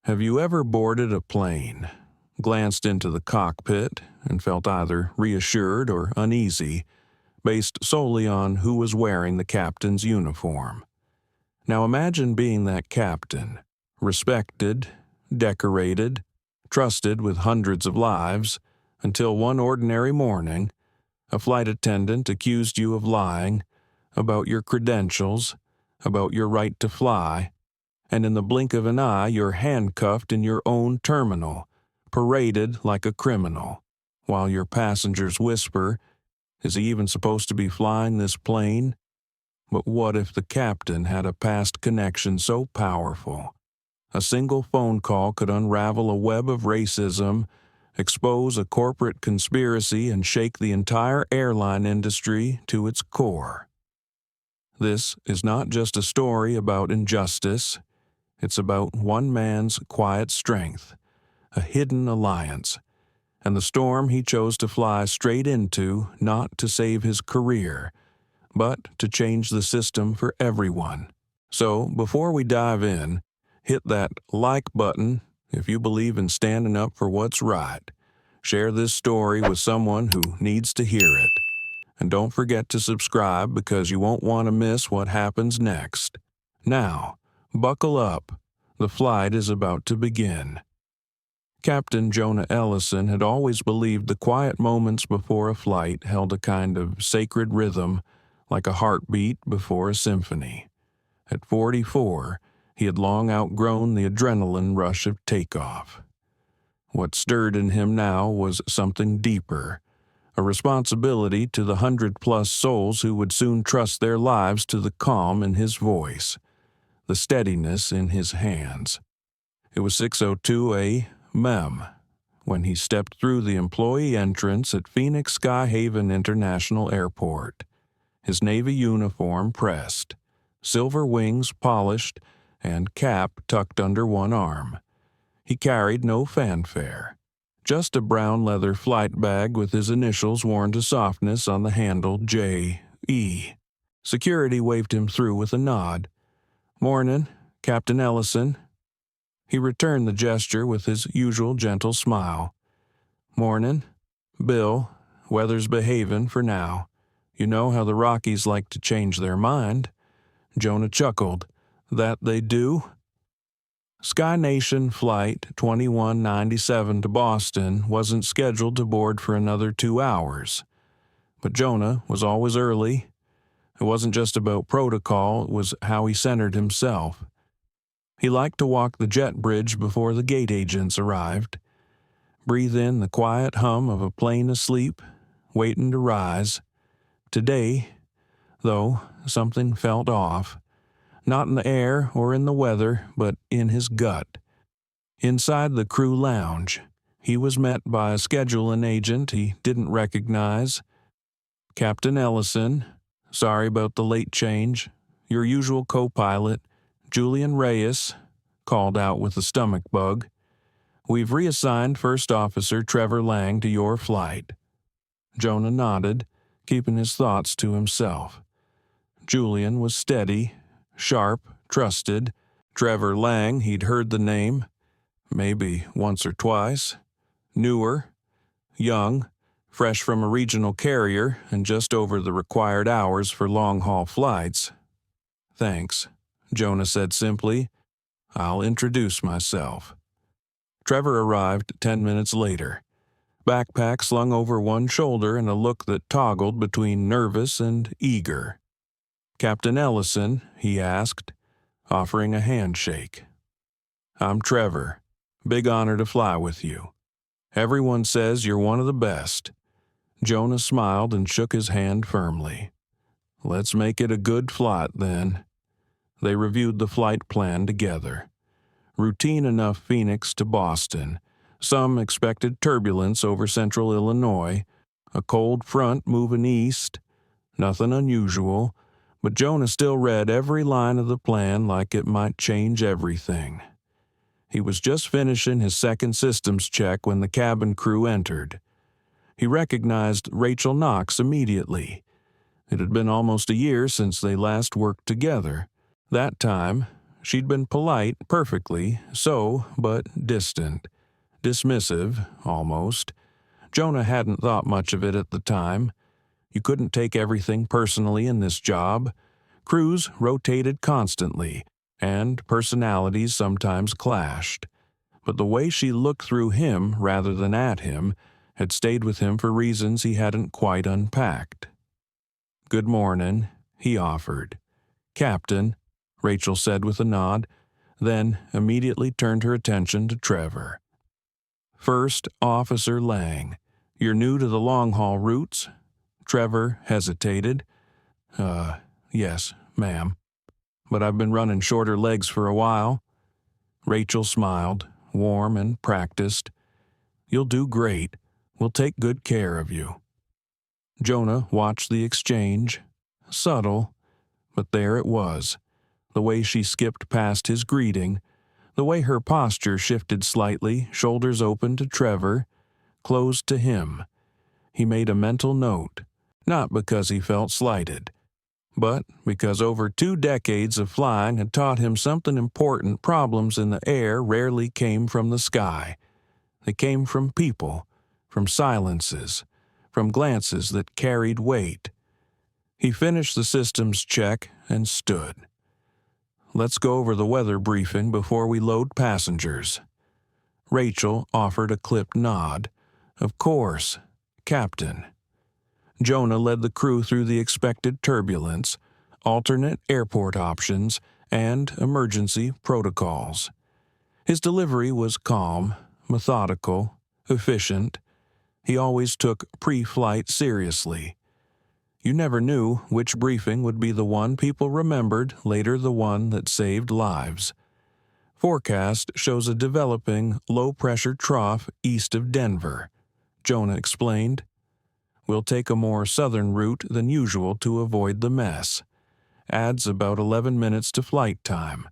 Have you ever boarded a plane, glanced into the cockpit, and felt either reassured or uneasy, based solely on who was wearing the captain's uniform? Now imagine being that captain, respected, decorated, trusted with hundreds of lives, until one ordinary morning, a flight attendant accused you of lying about your credentials, about your right to fly, and in the blink of an eye you're handcuffed in your own terminal, paraded like a criminal, while your passengers whisper, "Is he even supposed to be flying this plane?" But what if the captain had a past connection so powerful? A single phone call could unravel a web of racism, expose a corporate conspiracy, and shake the entire airline industry to its core. This is not just a story about injustice. It's about one man's quiet strength, a hidden alliance, and the storm he chose to fly straight into, not to save his career, but to change the system for everyone. So, before we dive in, hit that like button if you believe in standing up for what's right. Share this story with someone who needs to hear it. And don't forget to subscribe because you won't want to miss what happens next. Now, buckle up. The flight is about to begin. Captain Jonah Ellison had always believed the quiet moments before a flight held a kind of sacred rhythm, like a heartbeat before a symphony. At 44, he had long outgrown the adrenaline rush of takeoff. What stirred in him now was something deeper, a responsibility to the 100-plus souls who would soon trust their lives to the calm in his voice, the steadiness in his hands. It was 6:02 a.m. when he stepped through the employee entrance at Phoenix Skyhaven International Airport, his Navy uniform pressed, silver wings polished, and cap tucked under one arm. He carried no fanfare, just a brown leather flight bag with his initials worn to softness on the handle, J.E. Security waved him through with a nod. "Mornin', Captain Ellison." He returned the gesture with his usual gentle smile. "Mornin', Bill. Weather's behavin' for now. You know how the Rockies like to change their mind." Jonah chuckled. "That they do?" Sky Nation Flight 2197 to Boston wasn't scheduled to board for another 2 hours. But Jonah was always early. It wasn't just about protocol, it was how he centered himself. He liked to walk the jet bridge before the gate agents arrived. Breathe in the quiet hum of a plane asleep, waiting to rise. Today, though, something felt off. Not in the air or in the weather, but in his gut. Inside the crew lounge, he was met by a scheduling agent he didn't recognize. "Captain Ellison, sorry about the late change. Your usual co-pilot, Julian Reyes," called out with a stomach bug. "We've reassigned First Officer Trevor Lang to your flight." Jonah nodded, keeping his thoughts to himself. Julian was steady, sharp, trusted. Trevor Lang, he'd heard the name, maybe once or twice. Newer, young, fresh from a regional carrier and just over the required hours for long-haul flights. "Thanks," Jonah said simply. "I'll introduce myself." Trevor arrived 10 minutes later, backpack slung over one shoulder and a look that toggled between nervous and eager. "Captain Ellison?" he asked, offering a handshake. "I'm Trevor. Big honor to fly with you. Everyone says you're one of the best." Jonah smiled and shook his hand firmly. "Let's make it a good flight, then." They reviewed the flight plan together. Routine enough Phoenix to Boston. Some expected turbulence over central Illinois, a cold front moving east. Nothing unusual. But Jonah still read every line of the plan like it might change everything. He was just finishing his second systems check when the cabin crew entered. He recognized Rachel Knox immediately. It had been almost a year since they last worked together. That time, She'd been polite, perfectly so, but distant. Dismissive, almost. Jonah hadn't thought much of it at the time. You couldn't take everything personally in this job. Crews rotated constantly, and personalities sometimes clashed. But the way she looked through him rather than at him had stayed with him for reasons he hadn't quite unpacked. "Good morning," he offered. "Captain," Rachel said with a nod, then immediately turned her attention to Trevor. "First Officer Lang, you're new to the long-haul routes?" Trevor hesitated. Yes, ma'am. But I've been running shorter legs for a while." Rachel smiled, warm and practiced. "You'll do great. We'll take good care of you." Jonah watched the exchange. Subtle, but there it was. The way she skipped past his greeting, the way her posture shifted slightly, shoulders open to Trevor, closed to him. He made a mental note, not because he felt slighted, but because over 2 decades of flying had taught him something important. Problems in the air rarely came from the sky. They came from people, from silences, from glances that carried weight. He finished the systems check and stood. "Let's go over the weather briefing before we load passengers." Rachel offered a clipped nod. "Of course, Captain." Jonah led the crew through the expected turbulence, alternate airport options, and emergency protocols. His delivery was calm, methodical, efficient. He always took pre-flight seriously. You never knew which briefing would be the one people remembered, later the one that saved lives. Forecast shows a developing low-pressure trough east of Denver, Jonah explained. "We'll take a more southern route than usual to avoid the mess. Adds about 11 minutes to flight time.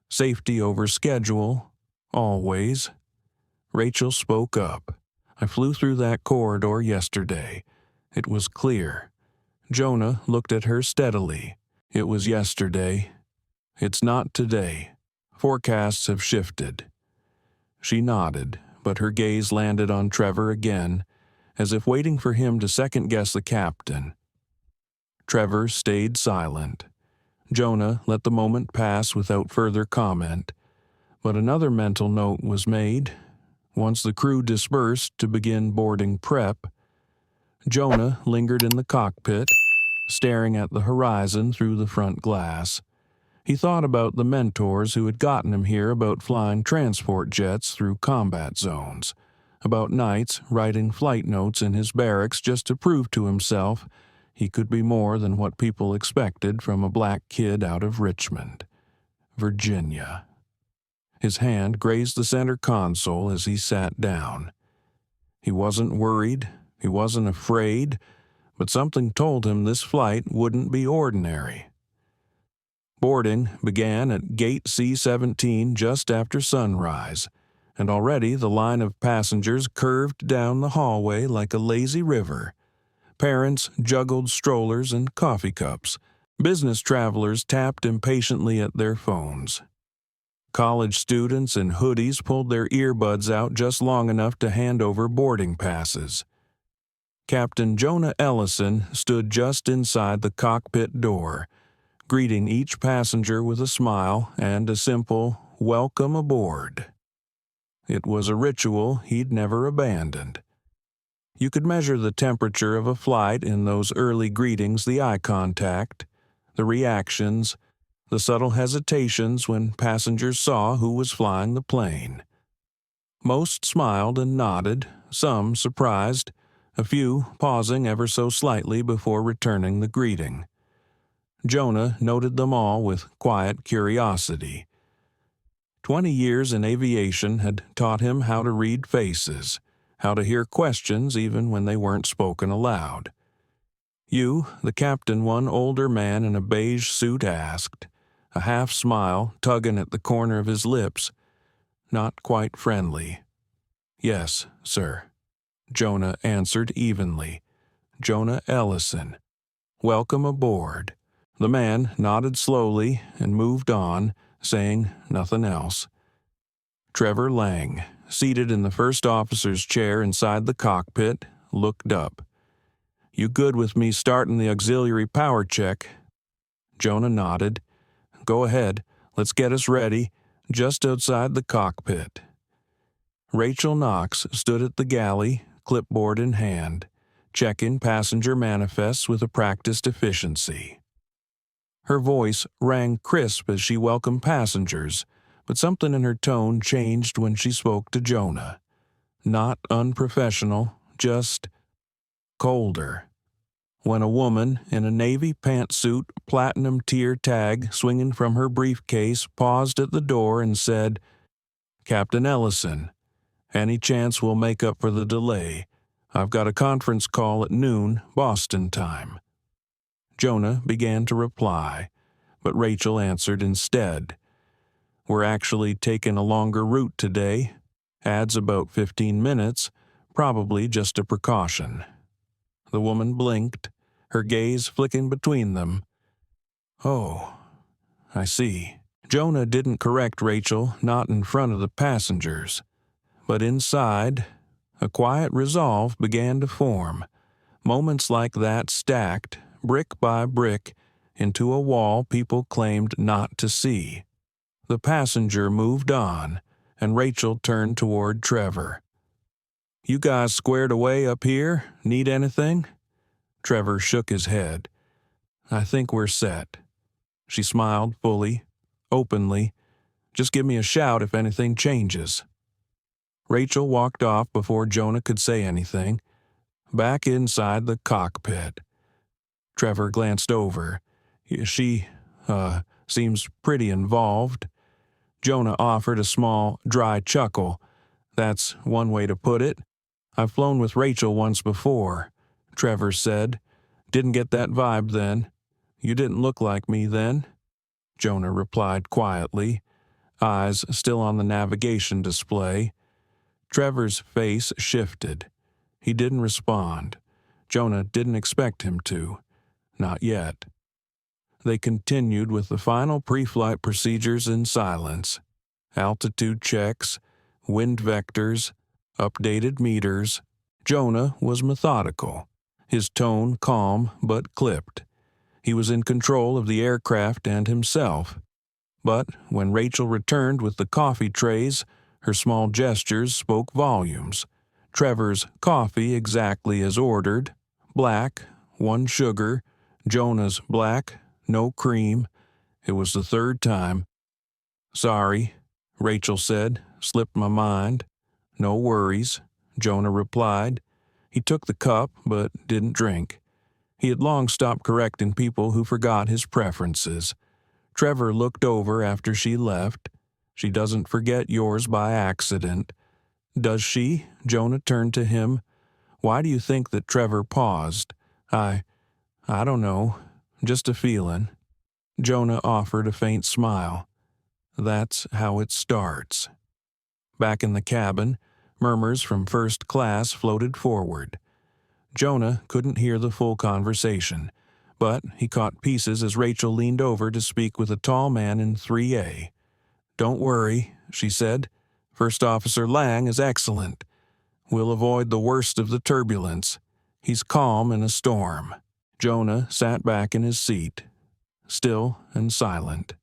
Safety over schedule, always." Rachel spoke up. "I flew through that corridor yesterday. It was clear." Jonah looked at her steadily. "It was yesterday. It's not today. Forecasts have shifted." She nodded, but her gaze landed on Trevor again, as if waiting for him to second-guess the captain. Trevor stayed silent. Jonah let the moment pass without further comment, but another mental note was made. Once the crew dispersed to begin boarding prep, Jonah lingered in the cockpit, staring at the horizon through the front glass. He thought about the mentors who had gotten him here, about flying transport jets through combat zones, about nights writing flight notes in his barracks just to prove to himself he could be more than what people expected from a black kid out of Richmond, Virginia. His hand grazed the center console as he sat down. He wasn't worried, he wasn't afraid, but something told him this flight wouldn't be ordinary. Boarding began at Gate C-17 just after sunrise, and already the line of passengers curved down the hallway like a lazy river. Parents juggled strollers and coffee cups. Business travelers tapped impatiently at their phones. College students in hoodies pulled their earbuds out just long enough to hand over boarding passes. Captain Jonah Ellison stood just inside the cockpit door, greeting each passenger with a smile and a simple "Welcome aboard." It was a ritual he'd never abandoned. You could measure the temperature of a flight in those early greetings, the eye contact, the reactions, the subtle hesitations when passengers saw who was flying the plane. Most smiled and nodded, some surprised, a few pausing ever so slightly before returning the greeting. Jonah noted them all with quiet curiosity. 20 years in aviation had taught him how to read faces, how to hear questions even when they weren't spoken aloud. "You, the captain," one older man in a beige suit asked, a half smile tugging at the corner of his lips, not quite friendly. "Yes, sir," Jonah answered evenly. "Jonah Ellison. Welcome aboard." The man nodded slowly and moved on, saying nothing else. Trevor Lang, seated in the first officer's chair inside the cockpit, looked up. "You good with me starting the auxiliary power check?" Jonah nodded. "Go ahead. Let's get us ready," just outside the cockpit. Rachel Knox stood at the galley, clipboard in hand, checking passenger manifests with a practiced efficiency. Her voice rang crisp as she welcomed passengers, but something in her tone changed when she spoke to Jonah. Not unprofessional, just colder. When a woman in a navy pantsuit, platinum tier tag swinging from her briefcase paused at the door and said, "Captain Ellison, any chance we'll make up for the delay? I've got a conference call at noon, Boston time." Jonah began to reply, but Rachel answered instead. "We're actually taking a longer route today. Adds about 15 minutes, probably just a precaution." The woman blinked, her gaze flicking between them. "Oh, I see." Jonah didn't correct Rachel, not in front of the passengers. But inside, a quiet resolve began to form. Moments like that stacked, brick by brick, into a wall people claimed not to see. The passenger moved on, and Rachel turned toward Trevor. "You guys squared away up here? Need anything?" Trevor shook his head. "I think we're set." She smiled fully, openly. "Just give me a shout if anything changes." Rachel walked off before Jonah could say anything. Back inside the cockpit. Trevor glanced over. She seems pretty involved." Jonah offered a small, dry chuckle. "That's one way to put it. I've flown with Rachel once before," Trevor said. "Didn't get that vibe then." "You didn't look like me then," Jonah replied quietly, eyes still on the navigation display. Trevor's face shifted. He didn't respond. Jonah didn't expect him to. Not yet. They continued with the final pre-flight procedures in silence. Altitude checks, wind vectors, updated meters. Jonah was methodical, his tone calm but clipped. He was in control of the aircraft and himself. But when Rachel returned with the coffee trays, her small gestures spoke volumes. Trevor's coffee exactly as ordered, black, 1 sugar, Jonah's black, no cream. It was the third time. "Sorry," Rachel said, "slipped my mind." "No worries," Jonah replied. He took the cup, but didn't drink. He had long stopped correcting people who forgot his preferences. Trevor looked over after she left. "She doesn't forget yours by accident." "Does she?" Jonah turned to him. "Why do you think that Trevor paused?" I don't know. Just a feeling." Jonah offered a faint smile. "That's how it starts." Back in the cabin, murmurs from first class floated forward. Jonah couldn't hear the full conversation, but he caught pieces as Rachel leaned over to speak with a tall man in 3A. "Don't worry," she said. "First Officer Lang is excellent. We'll avoid the worst of the turbulence. He's calm in a storm." Jonah sat back in his seat, still and silent.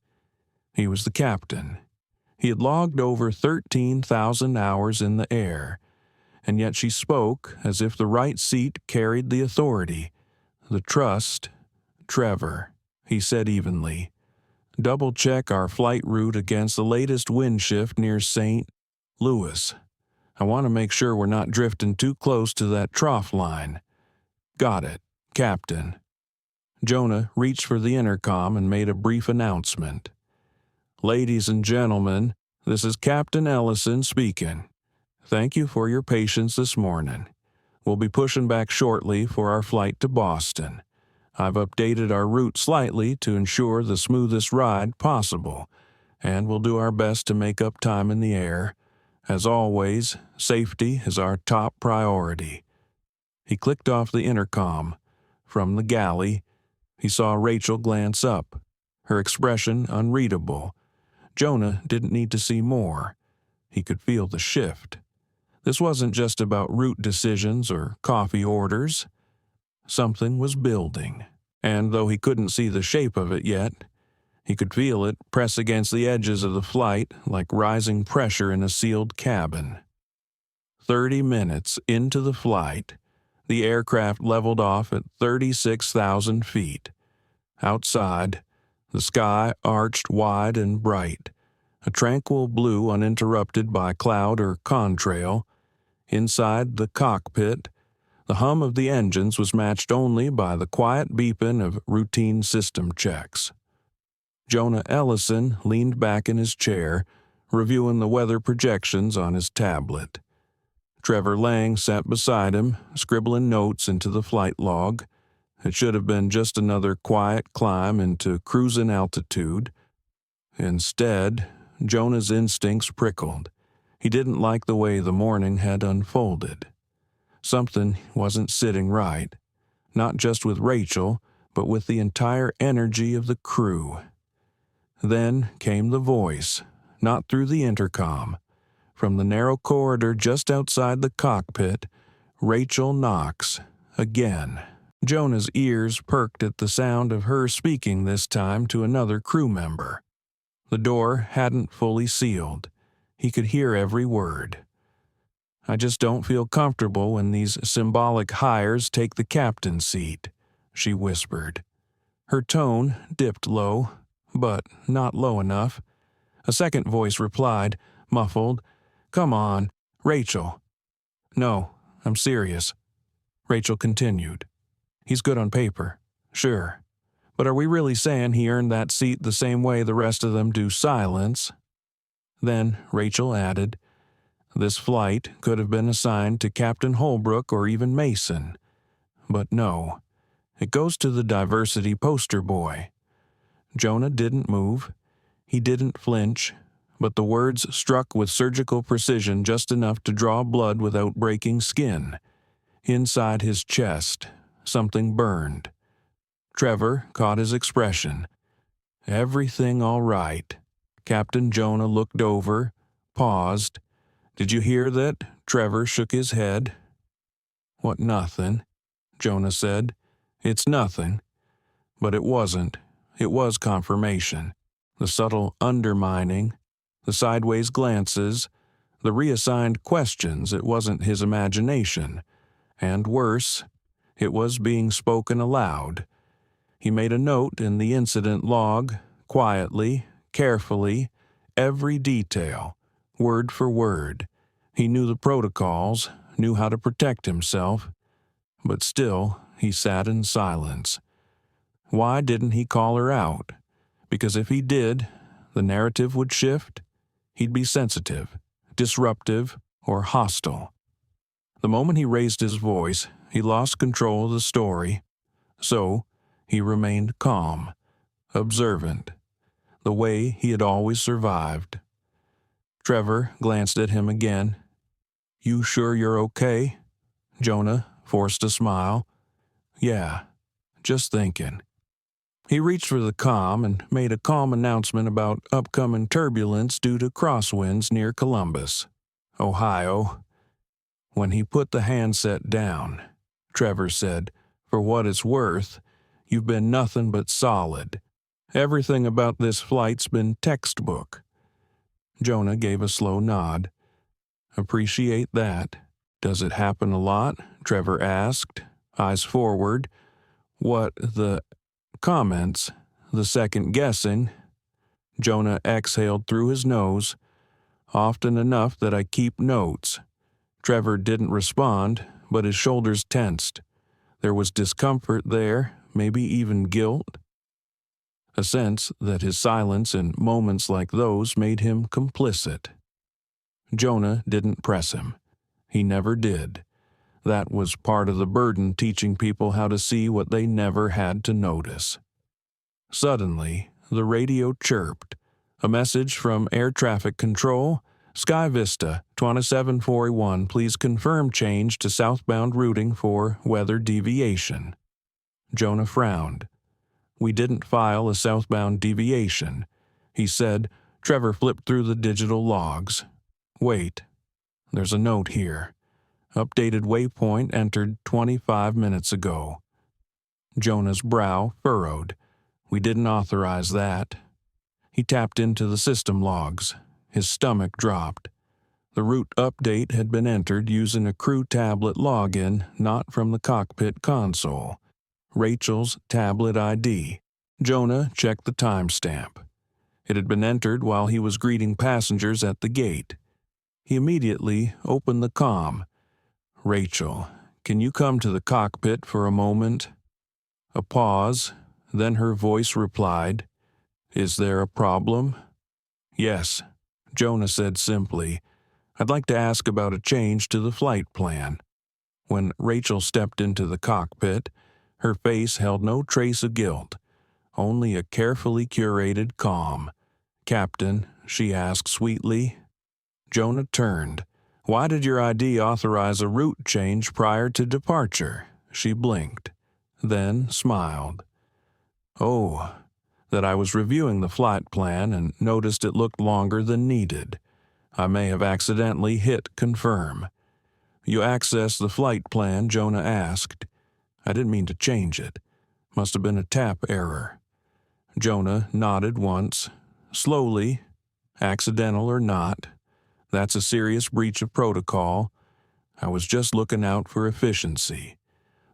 He was the captain. He had logged over 13,000 hours in the air, and yet she spoke as if the right seat carried the authority, the trust. "Trevor," he said evenly, "double-check our flight route against the latest wind shift near St. Louis. I want to make sure we're not drifting too close to that trough line." "Got it, Captain." Jonah reached for the intercom and made a brief announcement. "Ladies and gentlemen, this is Captain Ellison speaking. Thank you for your patience this morning. We'll be pushing back shortly for our flight to Boston. I've updated our route slightly to ensure the smoothest ride possible, and we'll do our best to make up time in the air. As always, safety is our top priority." He clicked off the intercom. From the galley, he saw Rachel glance up, her expression unreadable. Jonah didn't need to see more. He could feel the shift. This wasn't just about route decisions or coffee orders. Something was building, and though he couldn't see the shape of it yet, he could feel it press against the edges of the flight like rising pressure in a sealed cabin. 30 minutes into the flight, the aircraft leveled off at 36,000 feet. Outside, the sky arched wide and bright, a tranquil blue uninterrupted by cloud or contrail. Inside the cockpit, the hum of the engines was matched only by the quiet beeping of routine system checks. Jonah Ellison leaned back in his chair, reviewing the weather projections on his tablet. Trevor Lang sat beside him, scribbling notes into the flight log. It should have been just another quiet climb into cruising altitude. Instead, Jonah's instincts prickled. He didn't like the way the morning had unfolded. Something wasn't sitting right, not just with Rachel, but with the entire energy of the crew. Then came the voice, not through the intercom. From the narrow corridor just outside the cockpit, Rachel Knox, again. Jonah's ears perked at the sound of her speaking this time to another crew member. The door hadn't fully sealed. He could hear every word. "I just don't feel comfortable when these symbolic hires take the captain's seat," she whispered. Her tone dipped low, but not low enough. A second voice replied, muffled, "Come on, Rachel." "No, I'm serious." Rachel continued. "He's good on paper, sure. But are we really saying he earned that seat the same way the rest of them do silence?" Then Rachel added, "This flight could have been assigned to Captain Holbrook or even Mason. But no, it goes to the diversity poster boy." Jonah didn't move. He didn't flinch, but the words struck with surgical precision just enough to draw blood without breaking skin. Inside his chest, something burned. Trevor caught his expression. "Everything all right." Captain Jonah looked over, paused. "Did you hear that?" Trevor shook his head. "What, nothing?" Jonah said. "It's nothing." But it wasn't. It was confirmation. The subtle undermining, the sideways glances, the reassigned questions. It wasn't his imagination. And worse, it was being spoken aloud. He made a note in the incident log, quietly, carefully, every detail, word for word. He knew the protocols, knew how to protect himself, but still he sat in silence. Why didn't he call her out? Because if he did, the narrative would shift. He'd be sensitive, disruptive, or hostile. The moment he raised his voice, he lost control of the story. So he remained calm, observant, the way he had always survived. Trevor glanced at him again. "You sure you're okay?" Jonah forced a smile. "Yeah, just thinking." He reached for the comm and made a calm announcement about upcoming turbulence due to crosswinds near Columbus, Ohio. When he put the handset down, Trevor said, "For what it's worth, you've been nothing but solid. Everything about this flight's been textbook." Jonah gave a slow nod. "Appreciate that. Does it happen a lot?" Trevor asked, eyes forward. "What, the comments, the second guessing?" Jonah exhaled through his nose. "Often enough that I keep notes." Trevor didn't respond, but his shoulders tensed. There was discomfort there, maybe even guilt. A sense that his silence in moments like those made him complicit. Jonah didn't press him. He never did. That was part of the burden, teaching people how to see what they never had to notice. Suddenly, the radio chirped. A message from Air Traffic Control. "Sky Vista, 27441, please confirm change to southbound routing for weather deviation." Jonah frowned. "We didn't file a southbound deviation." He said, Trevor flipped through the digital logs. Wait, there's a note here. Updated waypoint entered 25 minutes ago. Jonah's brow furrowed. We didn't authorize that. He tapped into the system logs. His stomach dropped. The route update had been entered using a crew tablet login, not from the cockpit console. Rachel's tablet ID. Jonah checked the timestamp. It had been entered while he was greeting passengers at the gate. He immediately opened the comm. Rachel, can you come to the cockpit for a moment? A pause, then her voice replied, Is there a problem? Yes, Jonah said simply. I'd like to ask about a change to the flight plan. When Rachel stepped into the cockpit, her face held no trace of guilt, only a carefully curated calm. Captain, she asked sweetly. Jonah turned. Why did your ID authorize a route change prior to departure? She blinked, then smiled. Oh, that I was reviewing the flight plan and noticed it looked longer than needed. I may have accidentally hit confirm. You accessed the flight plan, Jonah asked. I didn't mean to change it. Must have been a tap error. Jonah nodded once. Slowly, accidental or not. That's a serious breach of protocol. I was just looking out for efficiency.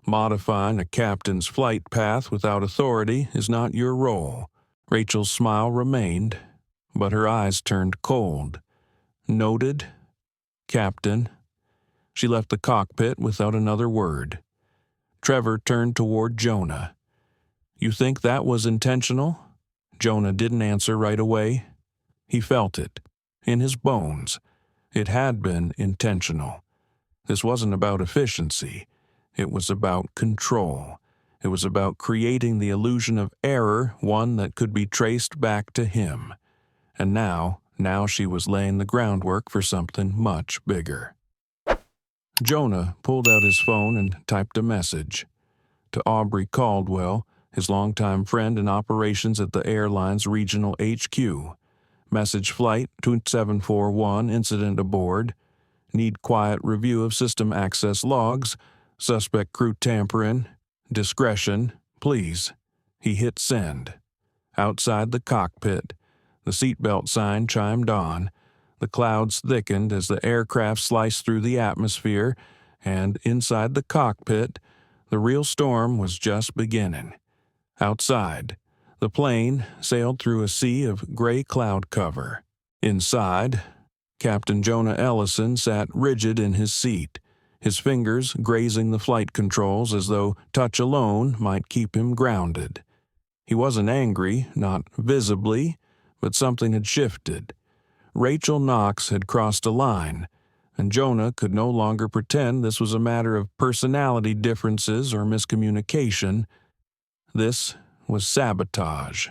Modifying a captain's flight path without authority is not your role. Rachel's smile remained, but her eyes turned cold. Noted, Captain. She left the cockpit without another word. Trevor turned toward Jonah. You think that was intentional? Jonah didn't answer right away. He felt it, in his bones. It had been intentional. This wasn't about efficiency. It was about control. It was about creating the illusion of error, one that could be traced back to him. And now she was laying the groundwork for something much bigger. Jonah pulled out his phone and typed a message. To Aubrey Caldwell, his longtime friend in operations at the airline's regional HQ. Message flight 2741, incident aboard. Need quiet review of system access logs. Suspect crew tampering. Discretion, please. He hit send. Outside the cockpit, the seatbelt sign chimed on. The clouds thickened as the aircraft sliced through the atmosphere, and inside the cockpit, the real storm was just beginning. Outside, the plane sailed through a sea of gray cloud cover. Inside, Captain Jonah Ellison sat rigid in his seat, his fingers grazing the flight controls as though touch alone might keep him grounded. He wasn't angry, not visibly, but something had shifted. Rachel Knox had crossed a line, and Jonah could no longer pretend this was a matter of personality differences or miscommunication. This was sabotage.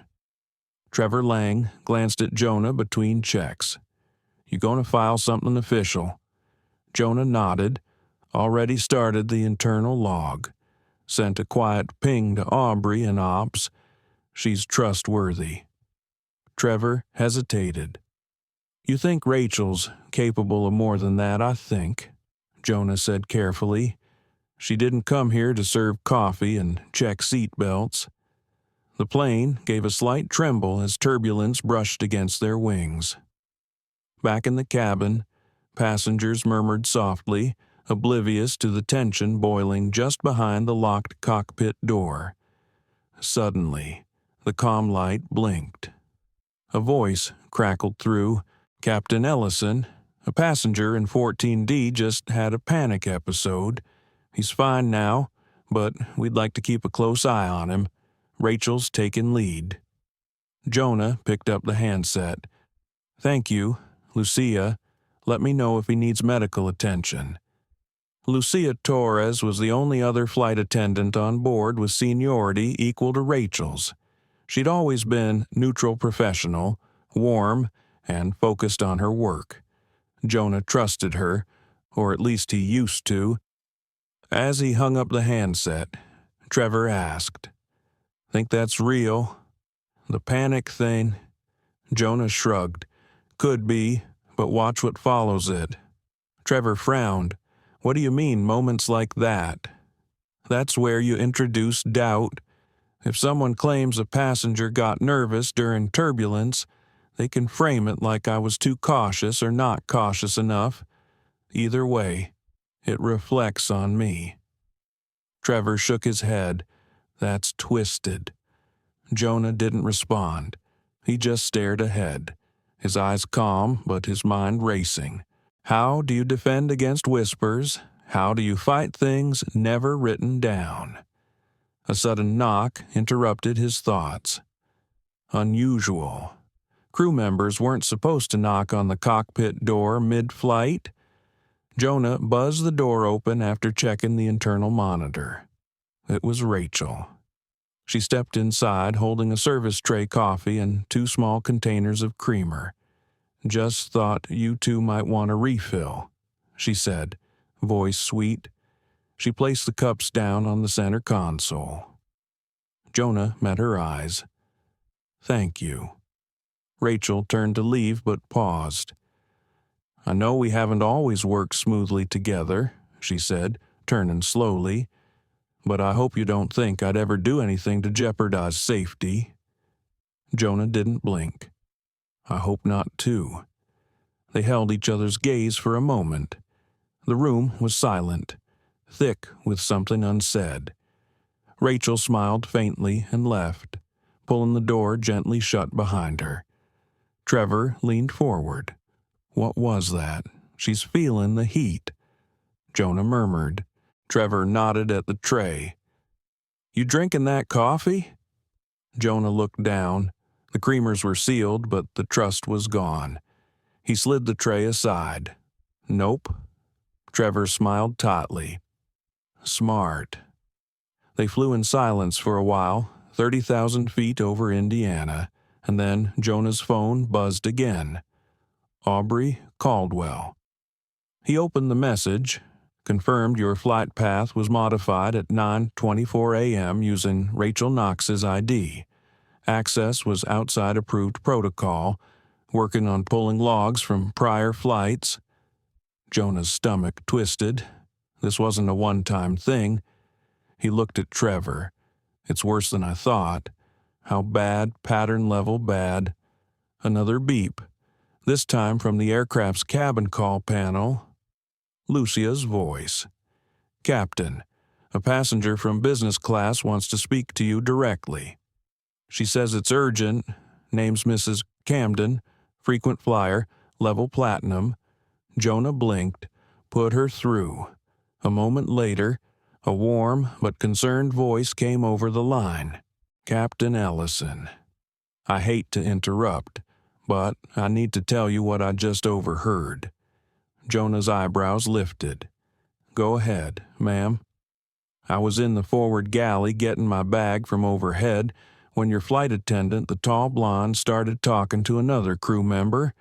Trevor Lang glanced at Jonah between checks. You going to file something official? Jonah nodded, already started the internal log. Sent a quiet ping to Aubrey in ops. She's trustworthy. Trevor hesitated. You think Rachel's capable of more than that, I think, Jonah said carefully. She didn't come here to serve coffee and check seat belts. The plane gave a slight tremble as turbulence brushed against their wings. Back in the cabin, passengers murmured softly, oblivious to the tension boiling just behind the locked cockpit door. Suddenly, the comm light blinked. A voice crackled through. Captain Ellison, a passenger in 14D, just had a panic episode. He's fine now, but we'd like to keep a close eye on him. Rachel's taken lead. Jonah picked up the handset. Thank you, Lucia. Let me know if he needs medical attention. Lucia Torres was the only other flight attendant on board with seniority equal to Rachel's. She'd always been neutral professional, warm, and focused on her work. Jonah trusted her, or at least he used to. As he hung up the handset, Trevor asked, Think that's real? The panic thing? Jonah shrugged. Could be, but watch what follows it. Trevor frowned. What do you mean, moments like that? That's where you introduce doubt. If someone claims a passenger got nervous during turbulence, they can frame it like I was too cautious or not cautious enough. Either way, it reflects on me. Trevor shook his head. That's twisted. Jonah didn't respond. He just stared ahead, his eyes calm but his mind racing. How do you defend against whispers? How do you fight things never written down? A sudden knock interrupted his thoughts. Unusual. Crew members weren't supposed to knock on the cockpit door mid-flight. Jonah buzzed the door open after checking the internal monitor. It was Rachel. She stepped inside holding a service tray coffee and 2 small containers of creamer. Just thought you two might want a refill, she said, voice sweet. She placed the cups down on the center console. Jonah met her eyes. Thank you. Rachel turned to leave but paused. I know we haven't always worked smoothly together, she said, turning slowly, but I hope you don't think I'd ever do anything to jeopardize safety. Jonah didn't blink. I hope not, too. They held each other's gaze for a moment. The room was silent, thick with something unsaid. Rachel smiled faintly and left, pulling the door gently shut behind her. Trevor leaned forward. What was that? She's feeling the heat. Jonah murmured. Trevor nodded at the tray. You drinking that coffee? Jonah looked down. The creamers were sealed, but the trust was gone. He slid the tray aside. Nope. Trevor smiled tautly. Smart. They flew in silence for a while, 30,000 feet over Indiana, and then Jonah's phone buzzed again. Aubrey Caldwell. He opened the message, confirmed your flight path was modified at 9:24 a.m. using Rachel Knox's ID. Access was outside approved protocol, working on pulling logs from prior flights. Jonah's stomach twisted. This wasn't a one-time thing. He looked at Trevor. It's worse than I thought. How bad, pattern level bad. Another beep. This time from the aircraft's cabin call panel. Lucia's voice. Captain, a passenger from business class wants to speak to you directly. She says it's urgent. Name's Mrs. Camden, frequent flyer, level platinum. Jonah blinked, put her through. A moment later, a warm but concerned voice came over the line. Captain Ellison. I hate to interrupt, but I need to tell you what I just overheard. Jonah's eyebrows lifted. Go ahead, ma'am. I was in the forward galley getting my bag from overhead when your flight attendant, the tall blonde, started talking to another crew member.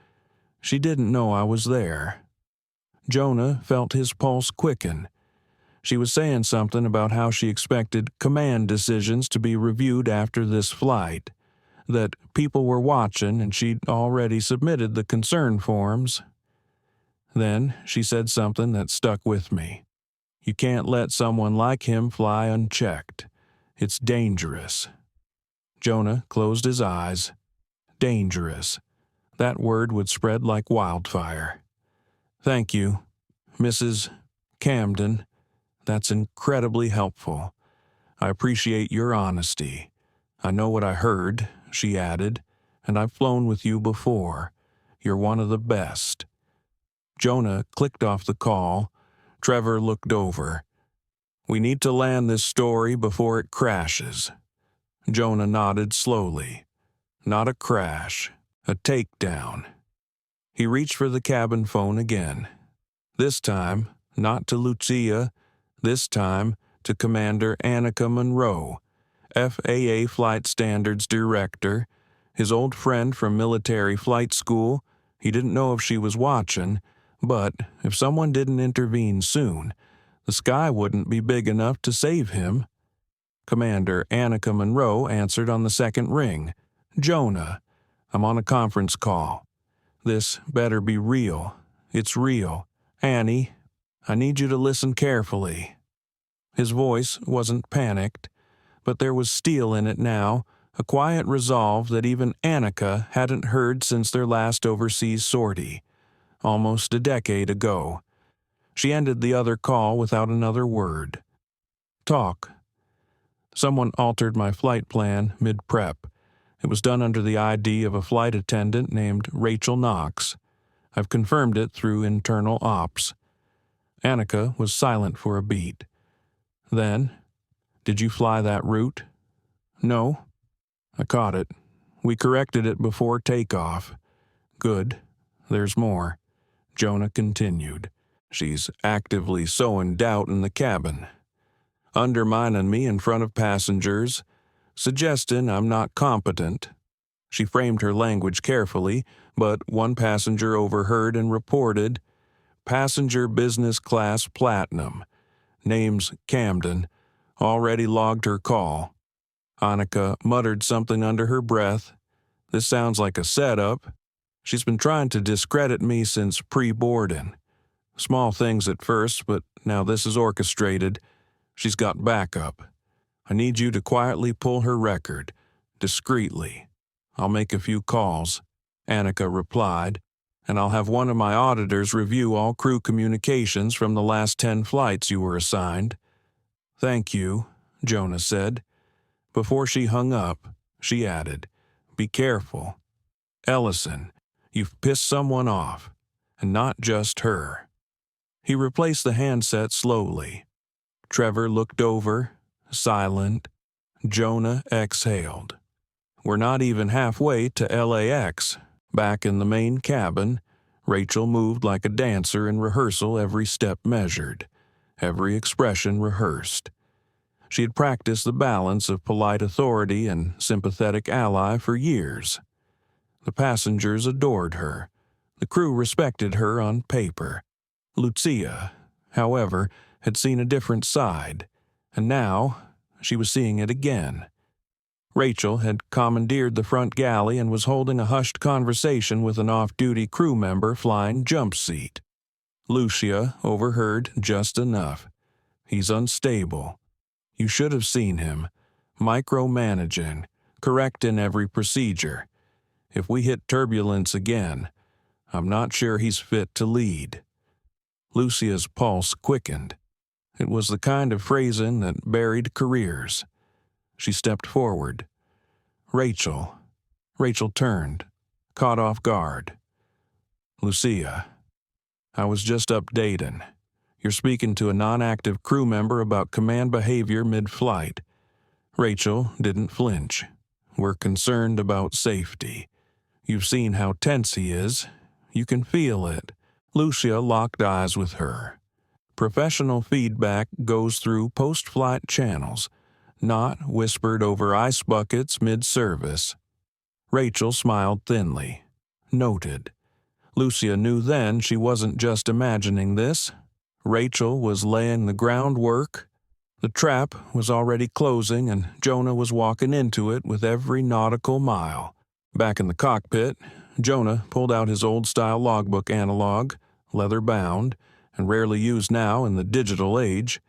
She didn't know I was there. Jonah felt his pulse quicken. She was saying something about how she expected command decisions to be reviewed after this flight, that people were watching and she'd already submitted the concern forms. Then she said something that stuck with me. You can't let someone like him fly unchecked. It's dangerous. Jonah closed his eyes. Dangerous. That word would spread like wildfire. Thank you, Mrs. Camden. That's incredibly helpful. I appreciate your honesty. I know what I heard, she added, and I've flown with you before. You're one of the best. Jonah clicked off the call. Trevor looked over. We need to land this story before it crashes. Jonah nodded slowly. Not a crash, a takedown. He reached for the cabin phone again. This time, not to Lucia, this time to Commander Annika Monroe, FAA Flight Standards Director, his old friend from military flight school. He didn't know if she was watching, but if someone didn't intervene soon, the sky wouldn't be big enough to save him. Commander Annika Monroe answered on the second ring. Jonah, I'm on a conference call. This better be real. It's real. Annie, I need you to listen carefully." His voice wasn't panicked, but there was steel in it now, a quiet resolve that even Annika hadn't heard since their last overseas sortie, almost a decade ago. She ended the other call without another word. "Talk. Someone altered my flight plan mid-prep. It was done under the ID of a flight attendant named Rachel Knox. I've confirmed it through internal ops." Annika was silent for a beat. Then, "Did you fly that route?" "No." "I caught it. We corrected it before takeoff." "Good. There's more." Jonah continued. "She's actively sowing doubt in the cabin, undermining me in front of passengers, suggesting I'm not competent." She framed her language carefully, but one passenger overheard and reported, "Passenger business class platinum. Name's Camden. Already logged her call." Annika muttered something under her breath. "This sounds like a setup. She's been trying to discredit me since pre-boarding. Small things at first, but now this is orchestrated. She's got backup. I need you to quietly pull her record, discreetly. I'll make a few calls," Annika replied, "and I'll have one of my auditors review all crew communications from the last 10 flights you were assigned." "Thank you," Jonah said. Before she hung up, she added, "Be careful. Ellison, you've pissed someone off, and not just her." He replaced the handset slowly. Trevor looked over, silent. Jonah exhaled. "We're not even halfway to LAX." Back in the main cabin, Rachel moved like a dancer in rehearsal, every step measured, every expression rehearsed. She had practiced the balance of polite authority and sympathetic ally for years. The passengers adored her. The crew respected her on paper. Lucia, however, had seen a different side, and now she was seeing it again. Rachel had commandeered the front galley and was holding a hushed conversation with an off-duty crew member flying jump seat. Lucia overheard just enough. "He's unstable. You should have seen him. Micromanaging, correcting every procedure. If we hit turbulence again, I'm not sure he's fit to lead." Lucia's pulse quickened. It was the kind of phrasing that buried careers. She stepped forward. "Rachel." Rachel turned, caught off guard. "Lucia, I was just updating. You're speaking to a non-active crew member about command behavior mid-flight." Rachel didn't flinch. "We're concerned about safety. You've seen how tense he is. You can feel it." Lucia locked eyes with her. Professional feedback goes through post-flight channels, not whispered over ice buckets mid-service. Rachel smiled thinly. Noted. Lucia knew then she wasn't just imagining this. Rachel was laying the groundwork. The trap was already closing, and Jonah was walking into it with every nautical mile. Back in the cockpit, Jonah pulled out his old-style logbook analog, leather-bound, and rarely used now in the digital age.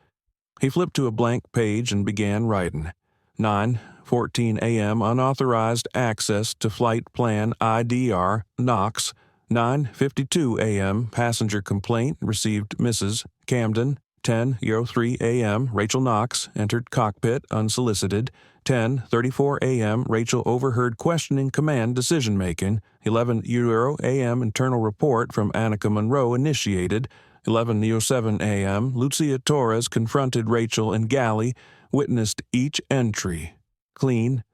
He flipped to a blank page and began writing. 9:14 a.m. unauthorized access to flight plan IDR, Knox. 9:52 a.m. passenger complaint received Mrs. Camden. 10:03 a.m. Rachel Knox entered cockpit unsolicited. 10:34 a.m. Rachel overheard questioning command decision-making. 11:00 a.m. internal report from Annika Monroe initiated. 11:07 a.m. Lucia Torres confronted Rachel in galley, witnessed each entry. Clean,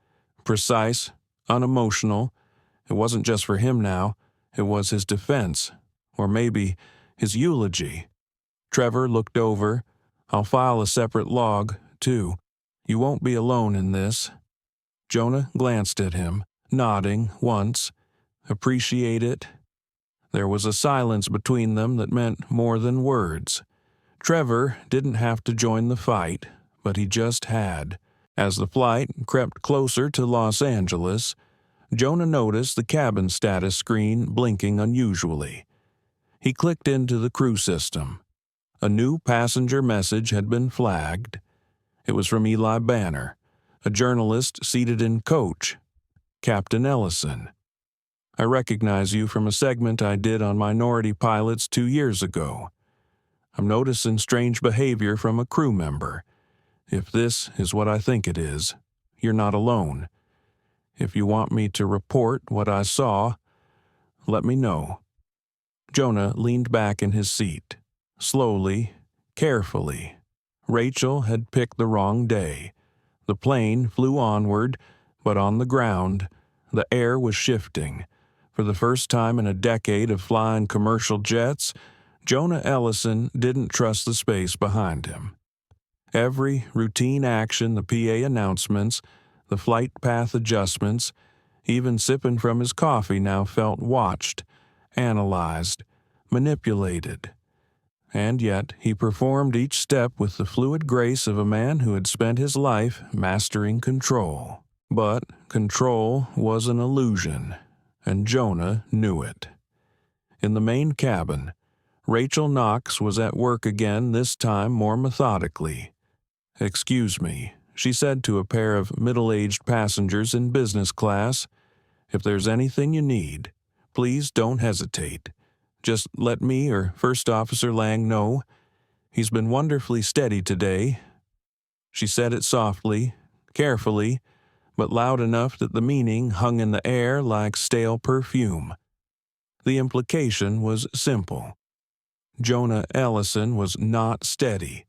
precise, unemotional. It wasn't just for him now. It was his defense, or maybe his eulogy. Trevor looked over. "I'll file a separate log, too. You won't be alone in this." Jonah glanced at him, nodding once. "Appreciate it." There was a silence between them that meant more than words. Trevor didn't have to join the fight, but he just had. As the flight crept closer to Los Angeles, Jonah noticed the cabin status screen blinking unusually. He clicked into the crew system. A new passenger message had been flagged. It was from Eli Banner, a journalist seated in coach. Captain Ellison. I recognize you from a segment I did on minority pilots 2 years ago. I'm noticing strange behavior from a crew member. If this is what I think it is, you're not alone. If you want me to report what I saw, let me know. Jonah leaned back in his seat. Slowly, carefully. Rachel had picked the wrong day. The plane flew onward, but on the ground, the air was shifting. For the first time in a decade of flying commercial jets, Jonah Ellison didn't trust the space behind him. Every routine action, the PA announcements, the flight path adjustments, even sipping from his coffee now felt watched, analyzed, manipulated. And yet he performed each step with the fluid grace of a man who had spent his life mastering control. But control was an illusion, and Jonah knew it. In the main cabin, Rachel Knox was at work again, this time more methodically. "Excuse me," she said to a pair of middle-aged passengers in business class. "If there's anything you need, please don't hesitate. Just let me or First Officer Lang know. He's been wonderfully steady today." She said it softly, carefully, but loud enough that the meaning hung in the air like stale perfume. The implication was simple. Jonah Ellison was not steady.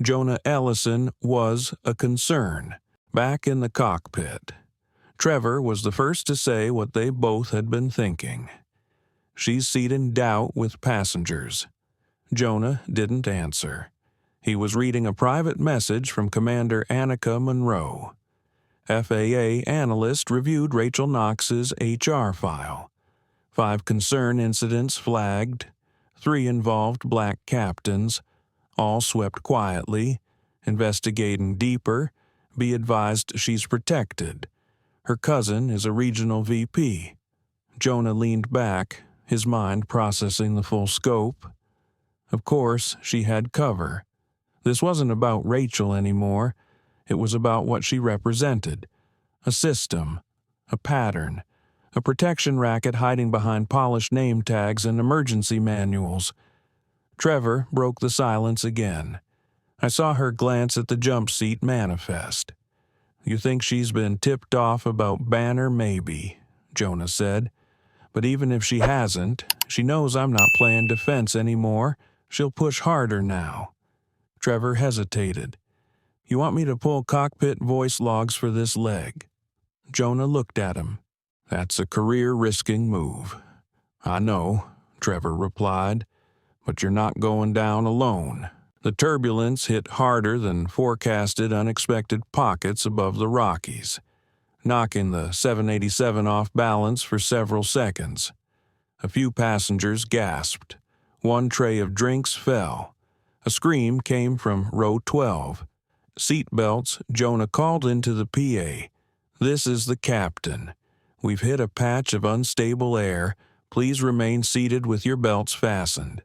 Jonah Ellison was a concern. Back in the cockpit, Trevor was the first to say what they both had been thinking. "She's seeding doubt with passengers." Jonah didn't answer. He was reading a private message from Commander Annika Monroe. FAA analyst reviewed Rachel Knox's HR file. 5 concern incidents flagged. 3 involved black captains. All swept quietly. Investigating deeper. Be advised she's protected. Her cousin is a regional VP. Jonah leaned back, his mind processing the full scope. Of course, she had cover. This wasn't about Rachel anymore. It was about what she represented. A system, a pattern, a protection racket hiding behind polished name tags and emergency manuals. Trevor broke the silence again. I saw her glance at the jump seat manifest. "You think she's been tipped off about Banner, maybe," Jonah said. "But even if she hasn't, she knows I'm not playing defense anymore. She'll push harder now." Trevor hesitated. "You want me to pull cockpit voice logs for this leg?" Jonah looked at him. "That's a career-risking move." "I know," Trevor replied, "but you're not going down alone." The turbulence hit harder than forecasted unexpected pockets above the Rockies, knocking the 787 off balance for several seconds. A few passengers gasped. One tray of drinks fell. A scream came from row 12. Seatbelts, Jonah called into the PA. "This is the captain. We've hit a patch of unstable air. Please remain seated with your belts fastened."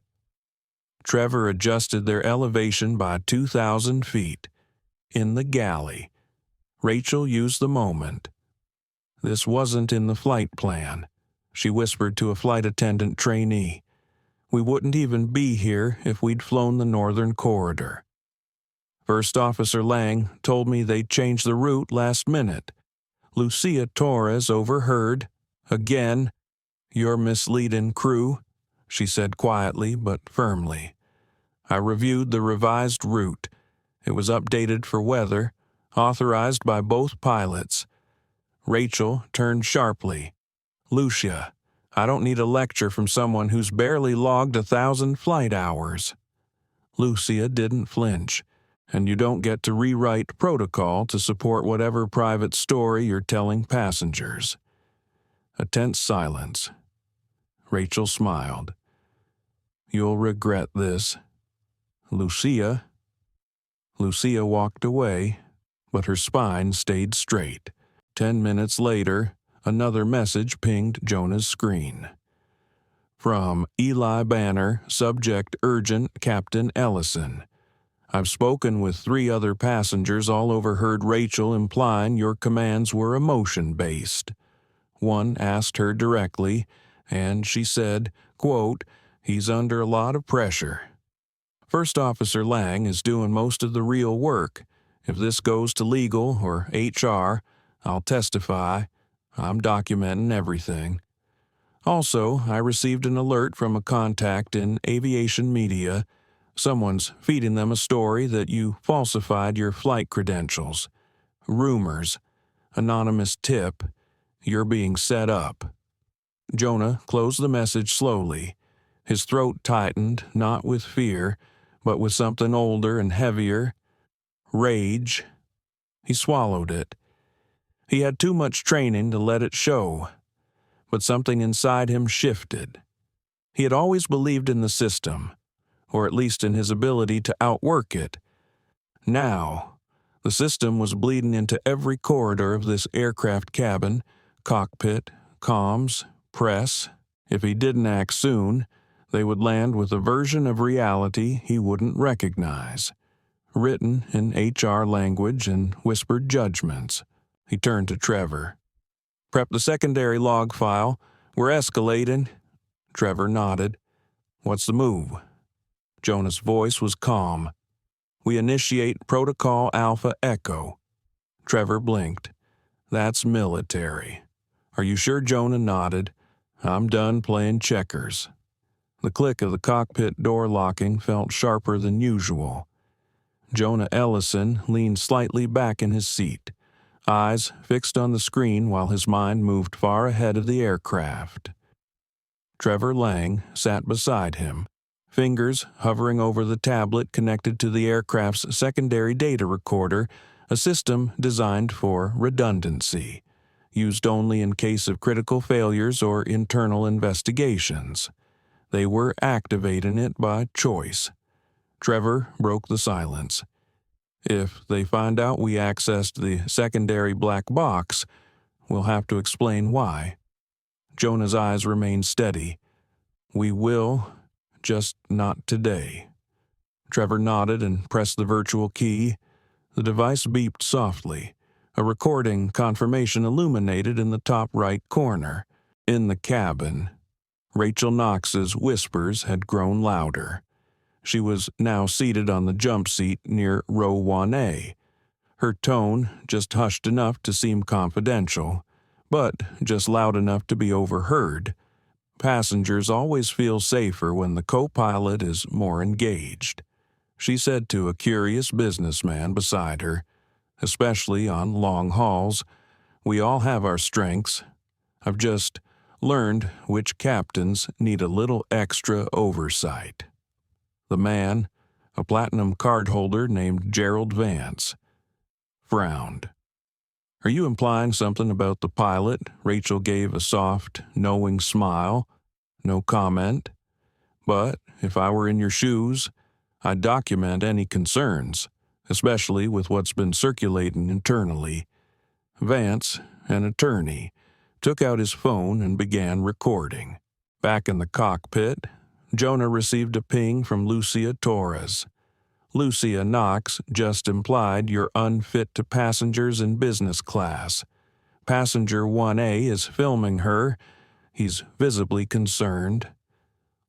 Trevor adjusted their elevation by 2,000 feet. In the galley, Rachel used the moment. "This wasn't in the flight plan," she whispered to a flight attendant trainee. "We wouldn't even be here if we'd flown the northern corridor. First Officer Lang told me they'd changed the route last minute." Lucia Torres overheard. "Again, you're misleading crew," she said quietly but firmly. "I reviewed the revised route. It was updated for weather, authorized by both pilots." Rachel turned sharply. "Lucia, I don't need a lecture from someone who's barely logged 1,000 flight hours." Lucia didn't flinch. "And you don't get to rewrite protocol to support whatever private story you're telling passengers." A tense silence. Rachel smiled. "You'll regret this." Lucia walked away, but her spine stayed straight. 10 minutes later, Another message pinged Jonah's screen. From Eli Banner, subject urgent, Captain Ellison. I've spoken with 3 other passengers, all overheard Rachel implying your commands were emotion-based. One asked her directly, and she said, quote, he's under a lot of pressure. First Officer Lang is doing most of the real work. If this goes to legal or HR, I'll testify. I'm documenting everything. Also, I received an alert from a contact in aviation media. Someone's feeding them a story that you falsified your flight credentials. Rumors. Anonymous tip. You're being set up. Jonah closed the message slowly. His throat tightened, not with fear, but with something older and heavier. Rage. He swallowed it. He had too much training to let it show. But something inside him shifted. He had always believed in the system, or at least in his ability to outwork it. Now, the system was bleeding into every corridor of this aircraft cabin, cockpit, comms, press. If he didn't act soon, they would land with a version of reality he wouldn't recognize, written in HR language and whispered judgments. He turned to Trevor. Prep the secondary log file. We're escalating. Trevor nodded. What's the move? Jonah's voice was calm. We initiate Protocol Alpha Echo. Trevor blinked. That's military. Are you sure? Jonah nodded. I'm done playing checkers. The click of the cockpit door locking felt sharper than usual. Jonah Ellison leaned slightly back in his seat, eyes fixed on the screen while his mind moved far ahead of the aircraft. Trevor Lang sat beside him, fingers hovering over the tablet connected to the aircraft's secondary data recorder, a system designed for redundancy, used only in case of critical failures or internal investigations. They were activating it by choice. Trevor broke the silence. If they find out we accessed the secondary black box, we'll have to explain why. Jonah's eyes remained steady. We will, just not today. Trevor nodded and pressed the virtual key. The device beeped softly. A recording confirmation illuminated in the top right corner. In the cabin, Rachel Knox's whispers had grown louder. She was now seated on the jump seat near row 1A. Her tone just hushed enough to seem confidential, but just loud enough to be overheard. Passengers always feel safer when the co-pilot is more engaged, she said to a curious businessman beside her. Especially on long hauls, we all have our strengths. I've just learned which captains need a little extra oversight. The man, a platinum cardholder named Gerald Vance, frowned. Are you implying something about the pilot? Rachel gave a soft, knowing smile. No comment. But if I were in your shoes, I'd document any concerns, especially with what's been circulating internally. Vance, an attorney, took out his phone and began recording. Back in the cockpit, Jonah received a ping from Lucia Torres. Lucia Knox just implied you're unfit to passengers in business class. Passenger 1A is filming her. He's visibly concerned.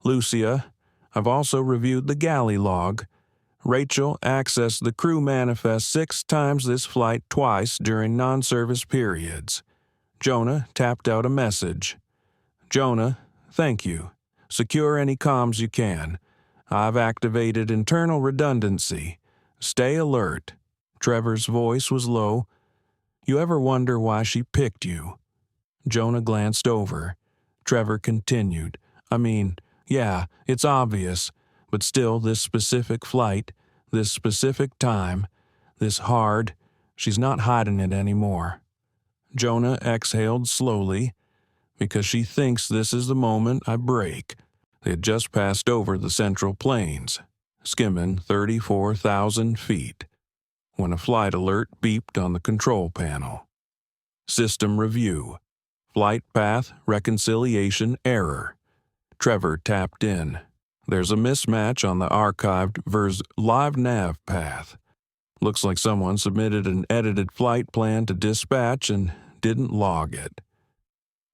Lucia, I've also reviewed the galley log. Rachel accessed the crew manifest 6 times this flight, twice during non-service periods. Jonah tapped out a message. Jonah, thank you. Secure any comms you can. I've activated internal redundancy. Stay alert. Trevor's voice was low. You ever wonder why she picked you? Jonah glanced over. Trevor continued. Yeah, it's obvious, but still this specific flight, this specific time, this hard, she's not hiding it anymore. Jonah exhaled slowly. Because she thinks this is the moment I break. They had just passed over the Central Plains, skimming 34,000 feet, when a flight alert beeped on the control panel. System review. Flight path reconciliation error. Trevor tapped in. There's a mismatch on the archived vers live nav path. Looks like someone submitted an edited flight plan to dispatch and didn't log it.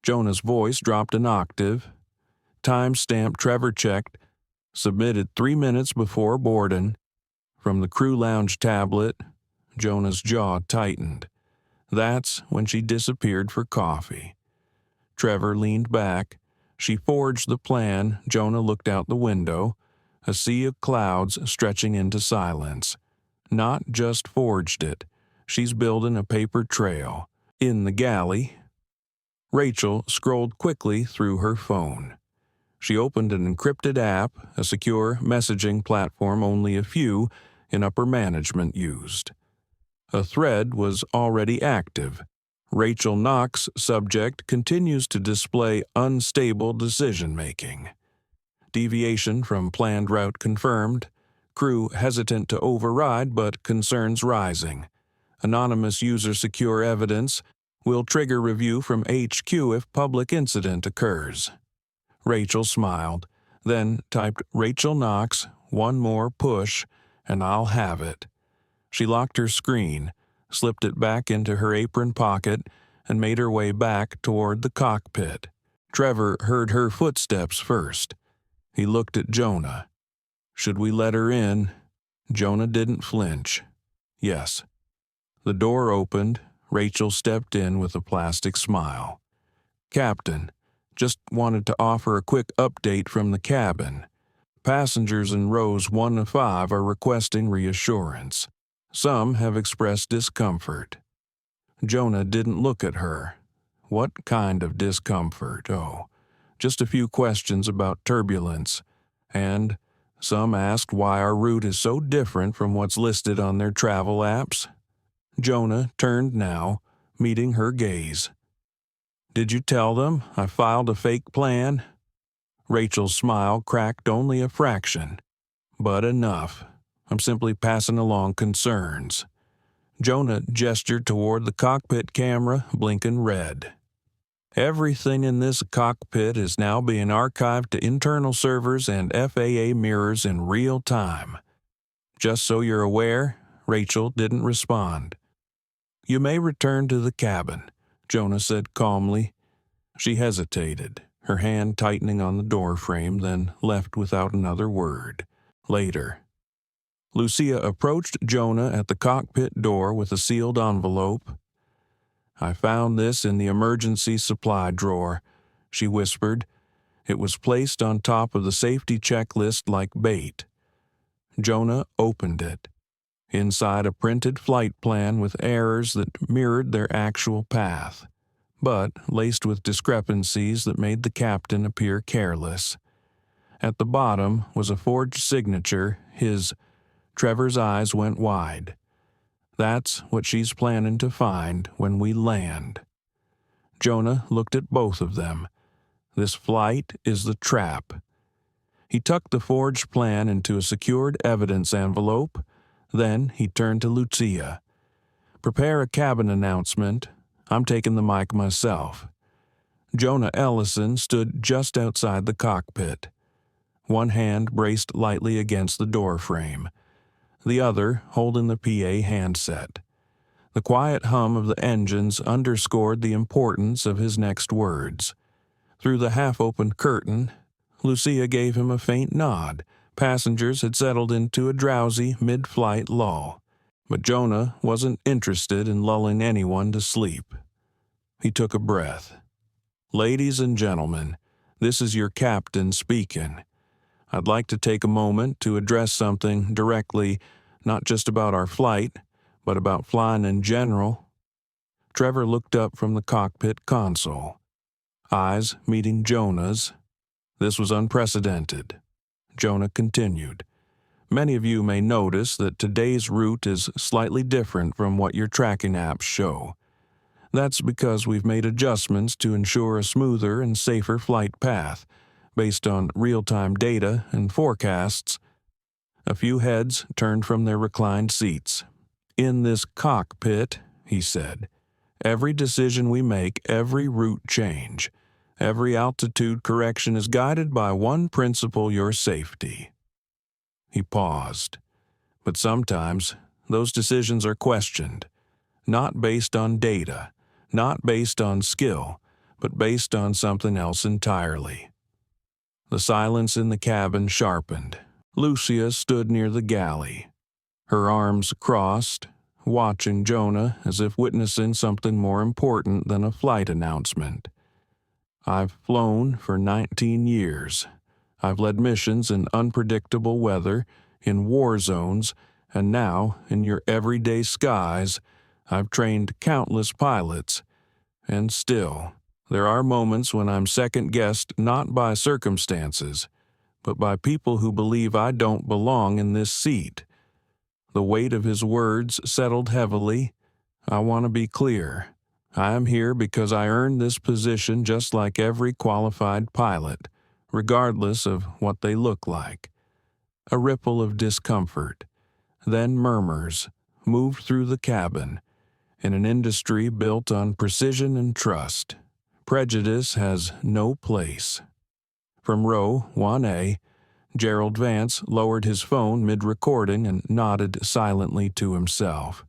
Jonah's voice dropped an octave. Timestamp Trevor checked. Submitted 3 minutes before boarding. From the crew lounge tablet, Jonah's jaw tightened. That's when she disappeared for coffee. Trevor leaned back. She forged the plan. Jonah looked out the window, a sea of clouds stretching into silence. Not just forged it. She's building a paper trail. In the galley, Rachel scrolled quickly through her phone. She opened an encrypted app, a secure messaging platform only a few in upper management used. A thread was already active. Rachel Knox subject continues to display unstable decision-making. Deviation from planned route confirmed. Crew hesitant to override but concerns rising. Anonymous user secure evidence will trigger review from HQ if public incident occurs. Rachel smiled, then typed Rachel Knox, one more push, and I'll have it. She locked her screen, slipped it back into her apron pocket, and made her way back toward the cockpit. Trevor heard her footsteps first. He looked at Jonah. Should we let her in? Jonah didn't flinch. Yes. The door opened. Rachel stepped in with a plastic smile. Captain, just wanted to offer a quick update from the cabin. Passengers in rows 1 to 5 are requesting reassurance. Some have expressed discomfort. Jonah didn't look at her. What kind of discomfort? Oh, just a few questions about turbulence. And some asked why our route is so different from what's listed on their travel apps. Jonah turned now, meeting her gaze. Did you tell them I filed a fake plan? Rachel's smile cracked only a fraction. But enough. I'm simply passing along concerns. Jonah gestured toward the cockpit camera, blinking red. Everything in this cockpit is now being archived to internal servers and FAA mirrors in real time. Just so you're aware, Rachel didn't respond. You may return to the cabin, Jonah said calmly. She hesitated, her hand tightening on the door frame, then left without another word. Later. Lucia approached Jonah at the cockpit door with a sealed envelope. I found this in the emergency supply drawer, she whispered. It was placed on top of the safety checklist like bait. Jonah opened it. Inside a printed flight plan with errors that mirrored their actual path, but laced with discrepancies that made the captain appear careless. At the bottom was a forged signature, his. Trevor's eyes went wide. That's what she's planning to find when we land. Jonah looked at both of them. This flight is the trap. He tucked the forged plan into a secured evidence envelope. Then he turned to Lucia. Prepare a cabin announcement. I'm taking the mic myself. Jonah Ellison stood just outside the cockpit. One hand braced lightly against the door frame, the other holding the PA handset. The quiet hum of the engines underscored the importance of his next words. Through the half-opened curtain, Lucia gave him a faint nod. Passengers had settled into a drowsy mid-flight lull, but Jonah wasn't interested in lulling anyone to sleep. He took a breath. Ladies and gentlemen, this is your captain speaking. I'd like to take a moment to address something directly, not just about our flight, but about flying in general. Trevor looked up from the cockpit console, eyes meeting Jonah's. This was unprecedented. Jonah continued. Many of you may notice that today's route is slightly different from what your tracking apps show. That's because we've made adjustments to ensure a smoother and safer flight path, based on real-time data and forecasts. A few heads turned from their reclined seats. In this cockpit, he said, Every decision we make, every route change, every altitude correction is guided by one principle: your safety." He paused. "But sometimes those decisions are questioned, not based on data, not based on skill, but based on something else entirely." The silence in the cabin sharpened. Lucia stood near the galley, her arms crossed, watching Jonah as if witnessing something more important than a flight announcement. "I've flown for 19 years. I've led missions in unpredictable weather, in war zones, and now, in your everyday skies, I've trained countless pilots. And still, there are moments when I'm second-guessed not by circumstances, but by people who believe I don't belong in this seat." The weight of his words settled heavily. "I want to be clear. I am here because I earned this position just like every qualified pilot, regardless of what they look like." A ripple of discomfort, then murmurs, moved through the cabin. In an industry built on precision and trust, prejudice has no place. From row 1A, Gerald Vance lowered his phone mid-recording and nodded silently to himself.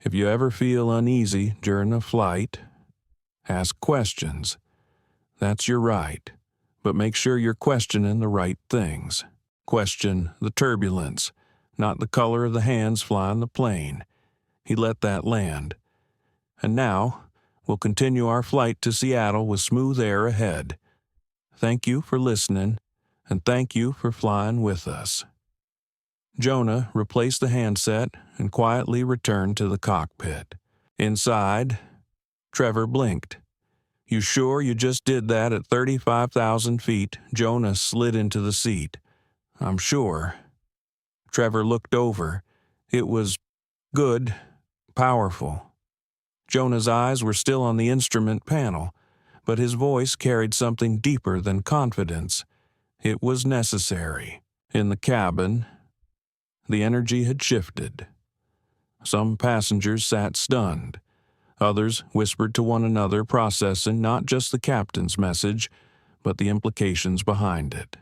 "If you ever feel uneasy during a flight, ask questions. That's your right, but make sure you're questioning the right things. Question the turbulence, not the color of the hands flying the plane." He let that land. "And now, we'll continue our flight to Seattle with smooth air ahead. Thank you for listening, and thank you for flying with us." Jonah replaced the handset and quietly returned to the cockpit. Inside, Trevor blinked. "You sure you just did that at 35,000 feet?" Jonah slid into the seat. "I'm sure." Trevor looked over. It was good, powerful. Jonah's eyes were still on the instrument panel, but his voice carried something deeper than confidence. It was necessary. In the cabin, the energy had shifted. Some passengers sat stunned. Others whispered to one another, processing not just the captain's message, but the implications behind it.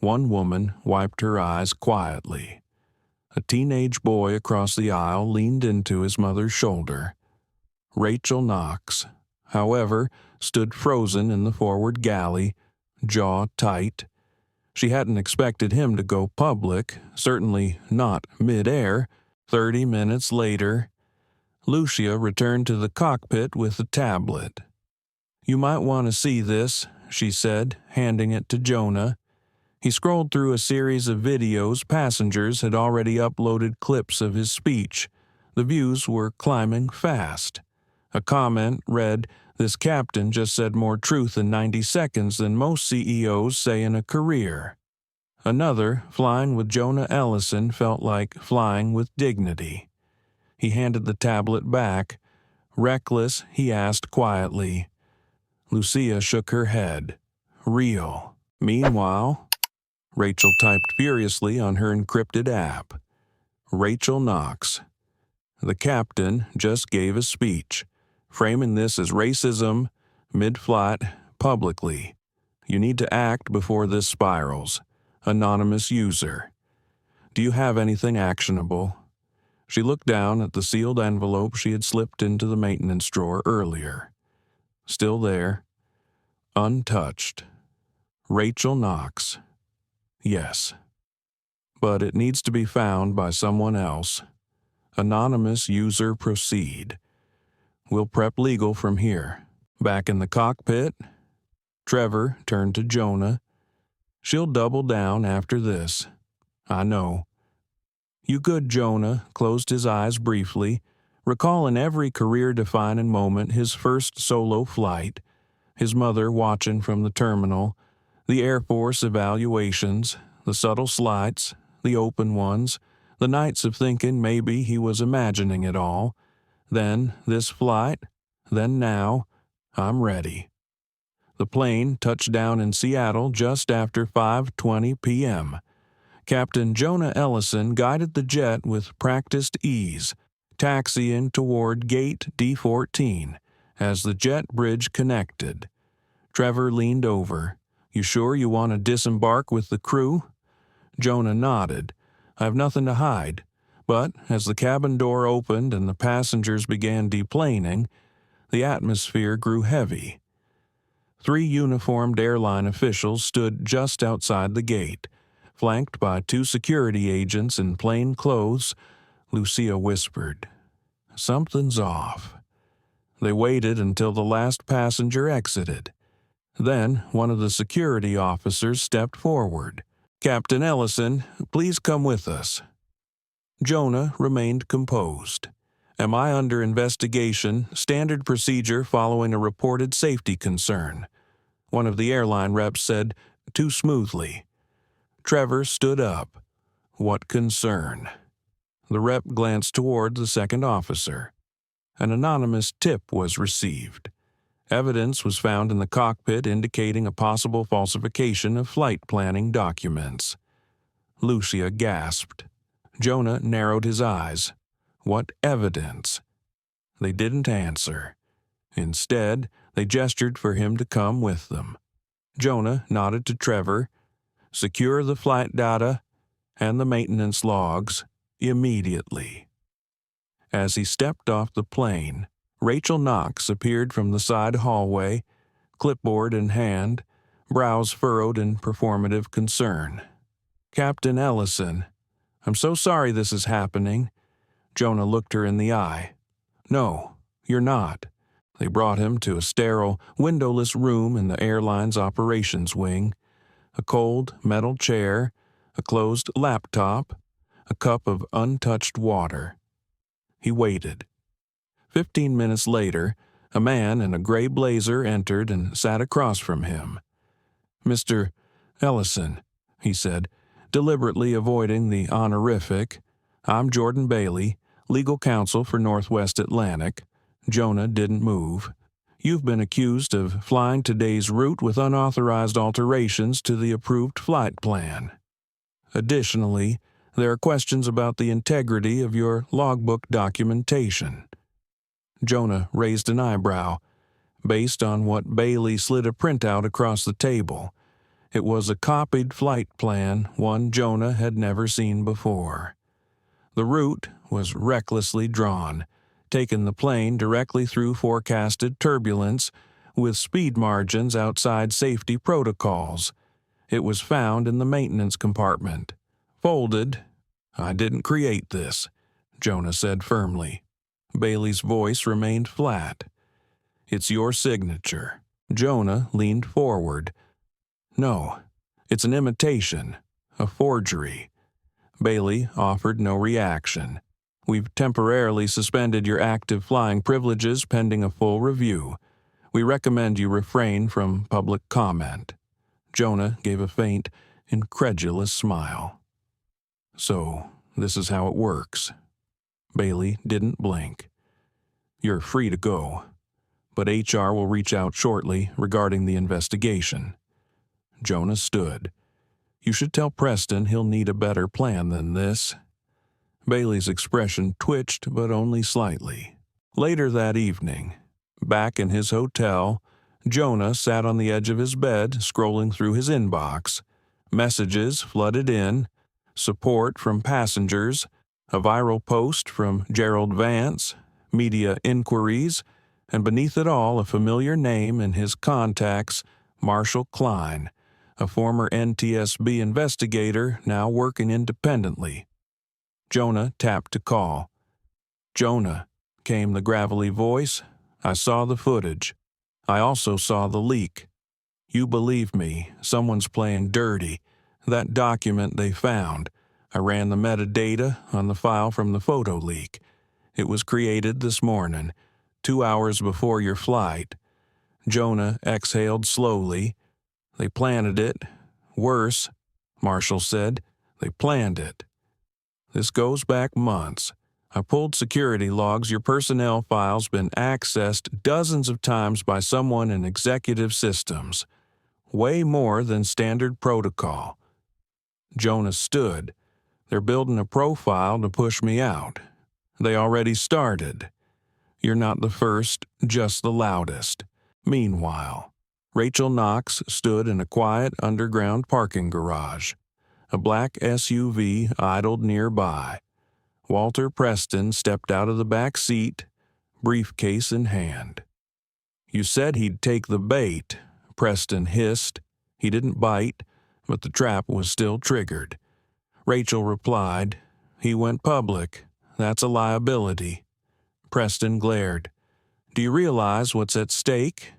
One woman wiped her eyes quietly. A teenage boy across the aisle leaned into his mother's shoulder. Rachel Knox, however, stood frozen in the forward galley, jaw tight. She hadn't expected him to go public, certainly not mid-air. 30 minutes later, Lucia returned to the cockpit with a tablet. "You might want to see this," she said, handing it to Jonah. He scrolled through a series of videos. Passengers had already uploaded clips of his speech. The views were climbing fast. A comment read, "This captain just said more truth in 90 seconds than most CEOs say in a career." Another, "Flying with Jonah Ellison felt like flying with dignity." He handed the tablet back. "Reckless?" he asked quietly. Lucia shook her head. "Real." Meanwhile, Rachel typed furiously on her encrypted app. Rachel Knox. "The captain just gave a speech, framing this as racism, mid-flight, publicly. You need to act before this spirals. Anonymous user. Do you have anything actionable?" She looked down at the sealed envelope she had slipped into the maintenance drawer earlier. Still there. Untouched. Rachel Knox. Yes. But it needs to be found by someone else. Anonymous user proceed. We'll prep legal from here. Back in the cockpit, Trevor turned to Jonah. "She'll double down after this. I know." "You good?" Jonah closed his eyes briefly, recalling every career-defining moment: his first solo flight, his mother watching from the terminal, the Air Force evaluations, the subtle slights, the open ones, the nights of thinking maybe he was imagining it all. Then this flight, then now, I'm ready. The plane touched down in Seattle just after 5:20 p.m. Captain Jonah Ellison guided the jet with practiced ease, taxiing toward Gate D14 as the jet bridge connected. Trevor leaned over. "You sure you want to disembark with the crew?" Jonah nodded. "I have nothing to hide." But as the cabin door opened and the passengers began deplaning, the atmosphere grew heavy. 3 uniformed airline officials stood just outside the gate, flanked by 2 security agents in plain clothes. Lucia whispered, "Something's off." They waited until the last passenger exited. Then one of the security officers stepped forward. "Captain Ellison, please come with us." Jonah remained composed. "Am I under investigation? Standard procedure following a reported safety concern," one of the airline reps said, too smoothly. Trevor stood up. "What concern?" The rep glanced toward the second officer. An anonymous tip was received. Evidence was found in the cockpit indicating a possible falsification of flight planning documents. Lucia gasped. Jonah narrowed his eyes. What evidence? They didn't answer. Instead, they gestured for him to come with them. Jonah nodded to Trevor. "Secure the flight data and the maintenance logs immediately." As he stepped off the plane, Rachel Knox appeared from the side hallway, clipboard in hand, brows furrowed in performative concern. "Captain Ellison, I'm so sorry this is happening." Jonah looked her in the eye. "No, you're not." They brought him to a sterile, windowless room in the airline's operations wing. A cold metal chair, a closed laptop, a cup of untouched water. He waited. 15 minutes later, a man in a gray blazer entered and sat across from him. "Mr. Ellison," he said, deliberately avoiding the honorific, "I'm Jordan Bailey, legal counsel for Northwest Atlantic." Jonah didn't move. "You've been accused of flying today's route with unauthorized alterations to the approved flight plan. Additionally, there are questions about the integrity of your logbook documentation." Jonah raised an eyebrow. Based on what Bailey slid a printout across the table, it was a copied flight plan, one Jonah had never seen before. The route was recklessly drawn, taking the plane directly through forecasted turbulence, with speed margins outside safety protocols. It was found in the maintenance compartment. Folded. "I didn't create this," Jonah said firmly. Bailey's voice remained flat. "It's your signature." Jonah leaned forward. "No, it's an imitation, a forgery." Bailey offered no reaction. "We've temporarily suspended your active flying privileges pending a full review. We recommend you refrain from public comment." Jonah gave a faint, incredulous smile. "So, this is how it works." Bailey didn't blink. "You're free to go, but HR will reach out shortly regarding the investigation." Jonah stood. "You should tell Preston he'll need a better plan than this." Bailey's expression twitched, but only slightly. Later that evening, back in his hotel, Jonah sat on the edge of his bed, scrolling through his inbox. Messages flooded in, support from passengers, a viral post from Gerald Vance, media inquiries, and beneath it all a familiar name in his contacts, Marshall Klein, a former NTSB investigator now working independently. Jonah tapped to call. "Jonah," came the gravelly voice, "I saw the footage. I also saw the leak. You believe me, someone's playing dirty. That document they found, I ran the metadata on the file from the photo leak. It was created this morning, 2 hours before your flight." Jonah exhaled slowly. "They planted it. Worse," Marshall said, "they planned it. This goes back months. I pulled security logs. Your personnel file's been accessed dozens of times by someone in executive systems. Way more than standard protocol." Jonah stood. "They're building a profile to push me out. They already started. You're not the first, just the loudest. Meanwhile, Rachel Knox stood in a quiet underground parking garage. A black SUV idled nearby. Walter Preston stepped out of the back seat, briefcase in hand. "You said he'd take the bait," Preston hissed. He didn't bite, but the trap was still triggered. Rachel replied, "He went public. That's a liability." Preston glared. "Do you realize what's at stake?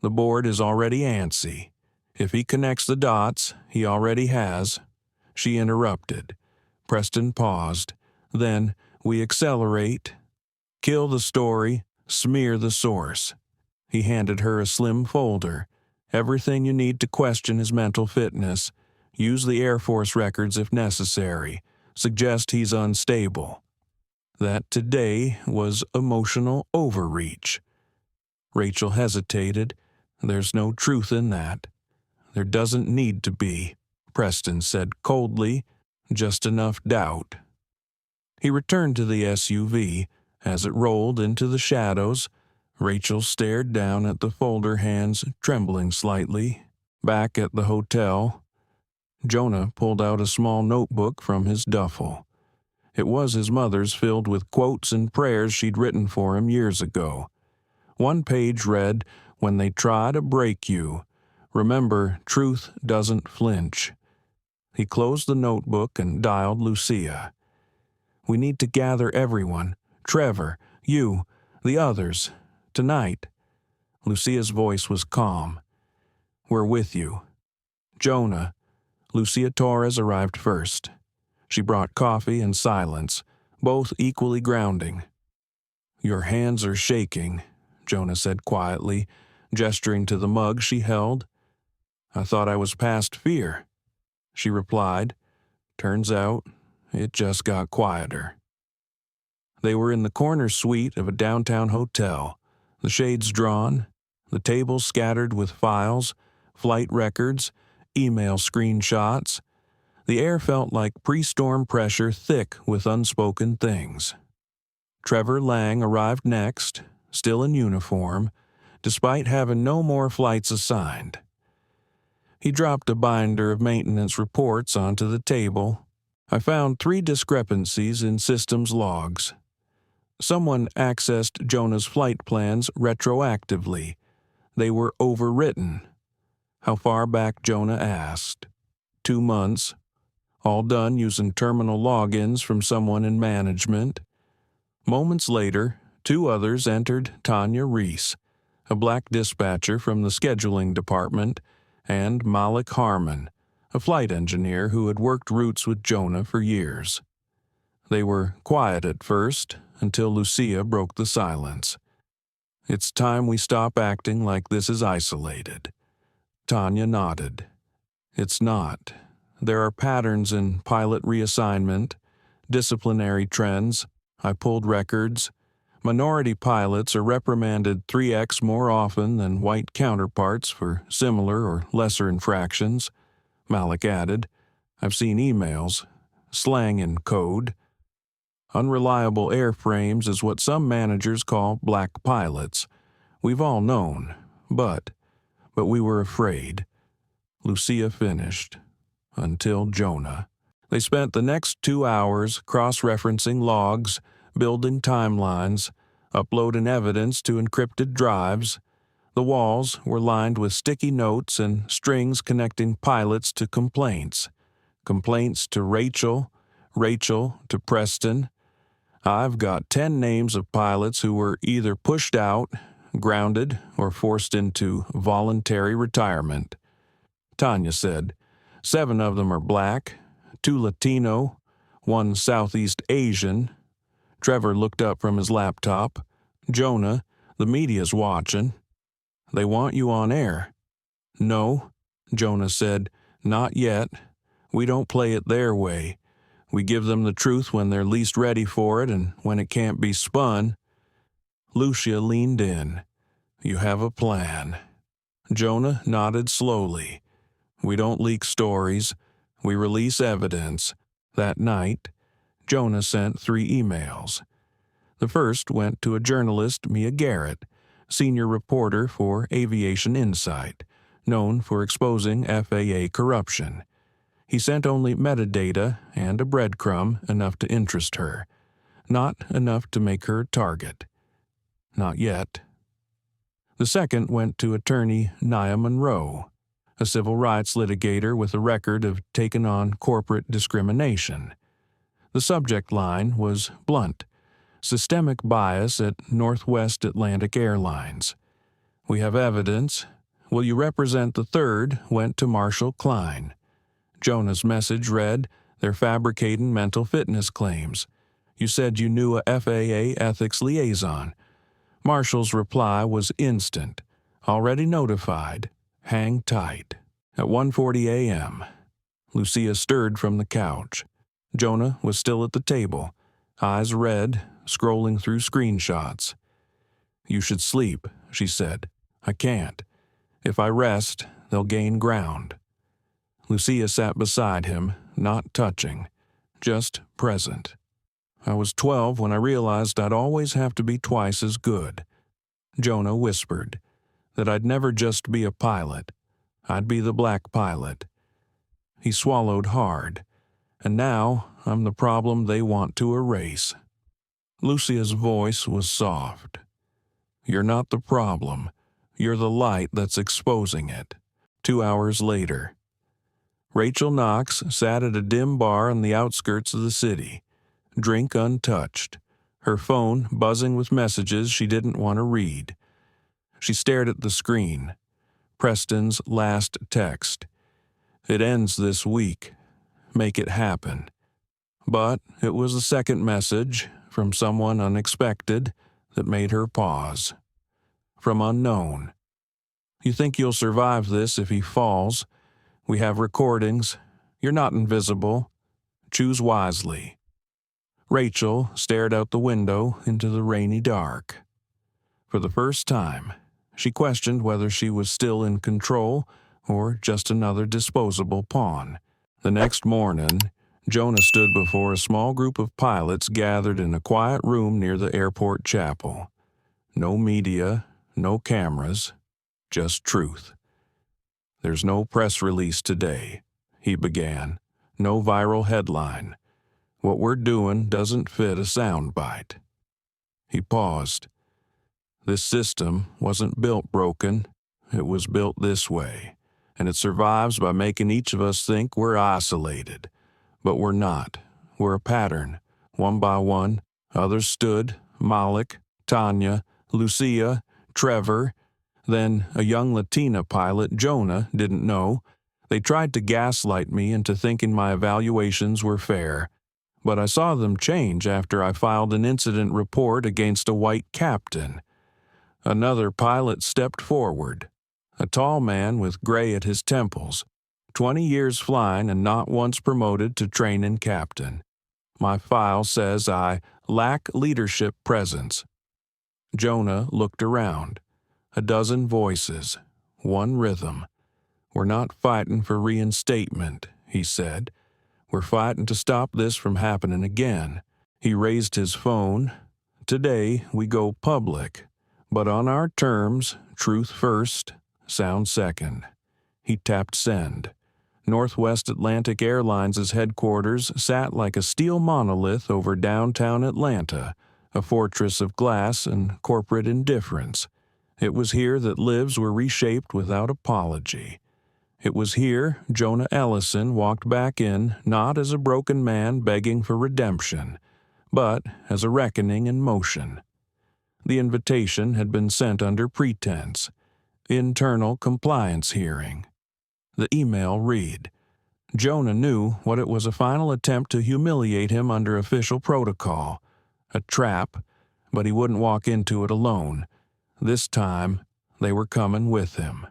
The board is already antsy. If he connects the dots, he already has." She interrupted. Preston paused. "Then we accelerate. Kill the story, smear the source." He handed her a slim folder. "Everything you need to question his mental fitness. Use the Air Force records if necessary. Suggest he's unstable." That today was emotional overreach. Rachel hesitated. "There's no truth in that." "There doesn't need to be," Preston said coldly. "Just enough doubt." He returned to the SUV. As it rolled into the shadows, Rachel stared down at the folder, hands trembling slightly. Back at the hotel, Jonah pulled out a small notebook from his duffel. It was his mother's, filled with quotes and prayers she'd written for him years ago. One page read, "When they try to break you, remember truth doesn't flinch." He closed the notebook and dialed Lucia. "We need to gather everyone. Trevor, you, the others. Tonight." Lucia's voice was calm. "We're with you." "Jonah." Lucia Torres arrived first. She brought coffee and silence, both equally grounding. "Your hands are shaking," Jonah said quietly, gesturing to the mug she held. "I thought I was past fear." She replied, "Turns out, it just got quieter." They were in the corner suite of a downtown hotel, the shades drawn, the tables scattered with files, flight records, email screenshots. The air felt like pre-storm pressure, thick with unspoken things. Trevor Lang arrived next, still in uniform, despite having no more flights assigned. He dropped a binder of maintenance reports onto the table. "I found 3 discrepancies in systems logs. Someone accessed Jonah's flight plans retroactively. They were overwritten." "How far back?" Jonah asked. 2 months. All done using terminal logins from someone in management. Moments later, 2 others entered: Tanya Reese, a black dispatcher from the scheduling department, and Malik Harmon, a flight engineer who had worked routes with Jonah for years. They were quiet at first, until Lucia broke the silence. "It's time we stop acting like this is isolated." Tanya nodded. "It's not. There are patterns in pilot reassignment, disciplinary trends. I pulled records. Minority pilots are reprimanded 3x more often than white counterparts for similar or lesser infractions." Malik added, "I've seen emails. Slang in code. Unreliable airframes is what some managers call black pilots. We've all known, but we were afraid." Lucia finished. "Until Jonah." They spent the next 2 hours cross-referencing logs, building timelines, uploading evidence to encrypted drives. The walls were lined with sticky notes and strings connecting pilots to complaints. Complaints to Rachel, Rachel to Preston. "I've got 10 names of pilots who were either pushed out, grounded, or forced into voluntary retirement." Tanya said, "7 of them are black, 2 Latino, 1 Southeast Asian." Trevor looked up from his laptop. "Jonah, the media's watching. They want you on air." "No," Jonah said, "not yet. We don't play it their way. We give them the truth when they're least ready for it and when it can't be spun." Lucia leaned in. "You have a plan." Jonah nodded slowly. "We don't leak stories. We release evidence." That night, Jonah sent 3 emails. The first went to a journalist, Mia Garrett, senior reporter for Aviation Insight, known for exposing FAA corruption. He sent only metadata and a breadcrumb enough to interest her, not enough to make her a target. Not yet. The second went to attorney Nia Monroe, a civil rights litigator with a record of taking on corporate discrimination. The subject line was blunt: systemic bias at Northwest Atlantic Airlines. We have evidence. Will you represent? The third went to Marshall Klein. Jonah's message read, "They're fabricating mental fitness claims. You said you knew a FAA ethics liaison." Marshall's reply was instant. "Already notified. Hang tight." At 1:40 a.m., Lucia stirred from the couch. Jonah was still at the table, eyes red, scrolling through screenshots. "You should sleep," she said. "I can't. If I rest, they'll gain ground." Lucia sat beside him, not touching, just present. "I was 12 when I realized I'd always have to be twice as good." Jonah whispered, "that I'd never just be a pilot. I'd be the black pilot." He swallowed hard. "And now I'm the problem they want to erase." Lucia's voice was soft. "You're not the problem. You're the light that's exposing it." 2 hours later, Rachel Knox sat at a dim bar on the outskirts of the city, drink untouched, her phone buzzing with messages she didn't want to read. She stared at the screen. Preston's last text. "It ends this week. Make it happen." But it was the second message, from someone unexpected, that made her pause. From unknown. "You think you'll survive this if he falls? We have recordings. You're not invisible. Choose wisely." Rachel stared out the window into the rainy dark. For the first time, she questioned whether she was still in control or just another disposable pawn. The next morning, Jonah stood before a small group of pilots gathered in a quiet room near the airport chapel. No media, no cameras, just truth. "There's no press release today," he began. "No viral headline. What we're doing doesn't fit a soundbite." He paused. "This system wasn't built broken. It was built this way, and it survives by making each of us think we're isolated. But we're not. We're a pattern. One by one, others stood: Malik, Tanya, Lucia, Trevor. Then a young Latina pilot Jonah didn't know. They tried to gaslight me into thinking my evaluations were fair. But I saw them change after I filed an incident report against a white captain." Another pilot stepped forward. A tall man with gray at his temples. 20 years flying and not once promoted to training captain. "My file says I lack leadership presence." Jonah looked around. A dozen voices, one rhythm. "We're not fighting for reinstatement," he said. "We're fighting to stop this from happening again." He raised his phone. "Today we go public, but on our terms, truth first, sound second." He tapped send. Northwest Atlantic Airlines' headquarters sat like a steel monolith over downtown Atlanta, a fortress of glass and corporate indifference. It was here that lives were reshaped without apology. It was here Jonah Ellison walked back in not as a broken man begging for redemption, but as a reckoning in motion. The invitation had been sent under pretense. Internal compliance hearing. The email read. Jonah knew what it was: a final attempt to humiliate him under official protocol. A trap, but he wouldn't walk into it alone. This time, they were coming with him.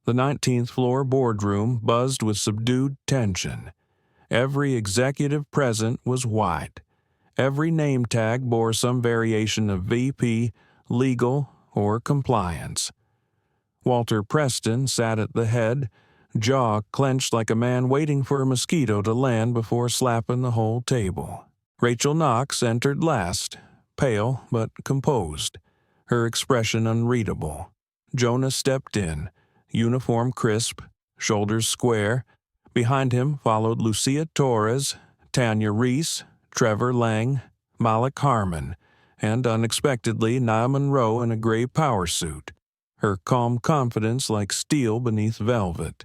The 19th floor boardroom buzzed with subdued tension. Every executive present was white. Every name tag bore some variation of VP, legal, or compliance. Walter Preston sat at the head, jaw clenched like a man waiting for a mosquito to land before slapping the whole table. Rachel Knox entered last, pale but composed, her expression unreadable. Jonah stepped in, uniform crisp, shoulders square. Behind him followed Lucia Torres, Tanya Reese, Trevor Lang, Malik Harmon, and unexpectedly Nia Monroe in a gray power suit, her calm confidence like steel beneath velvet.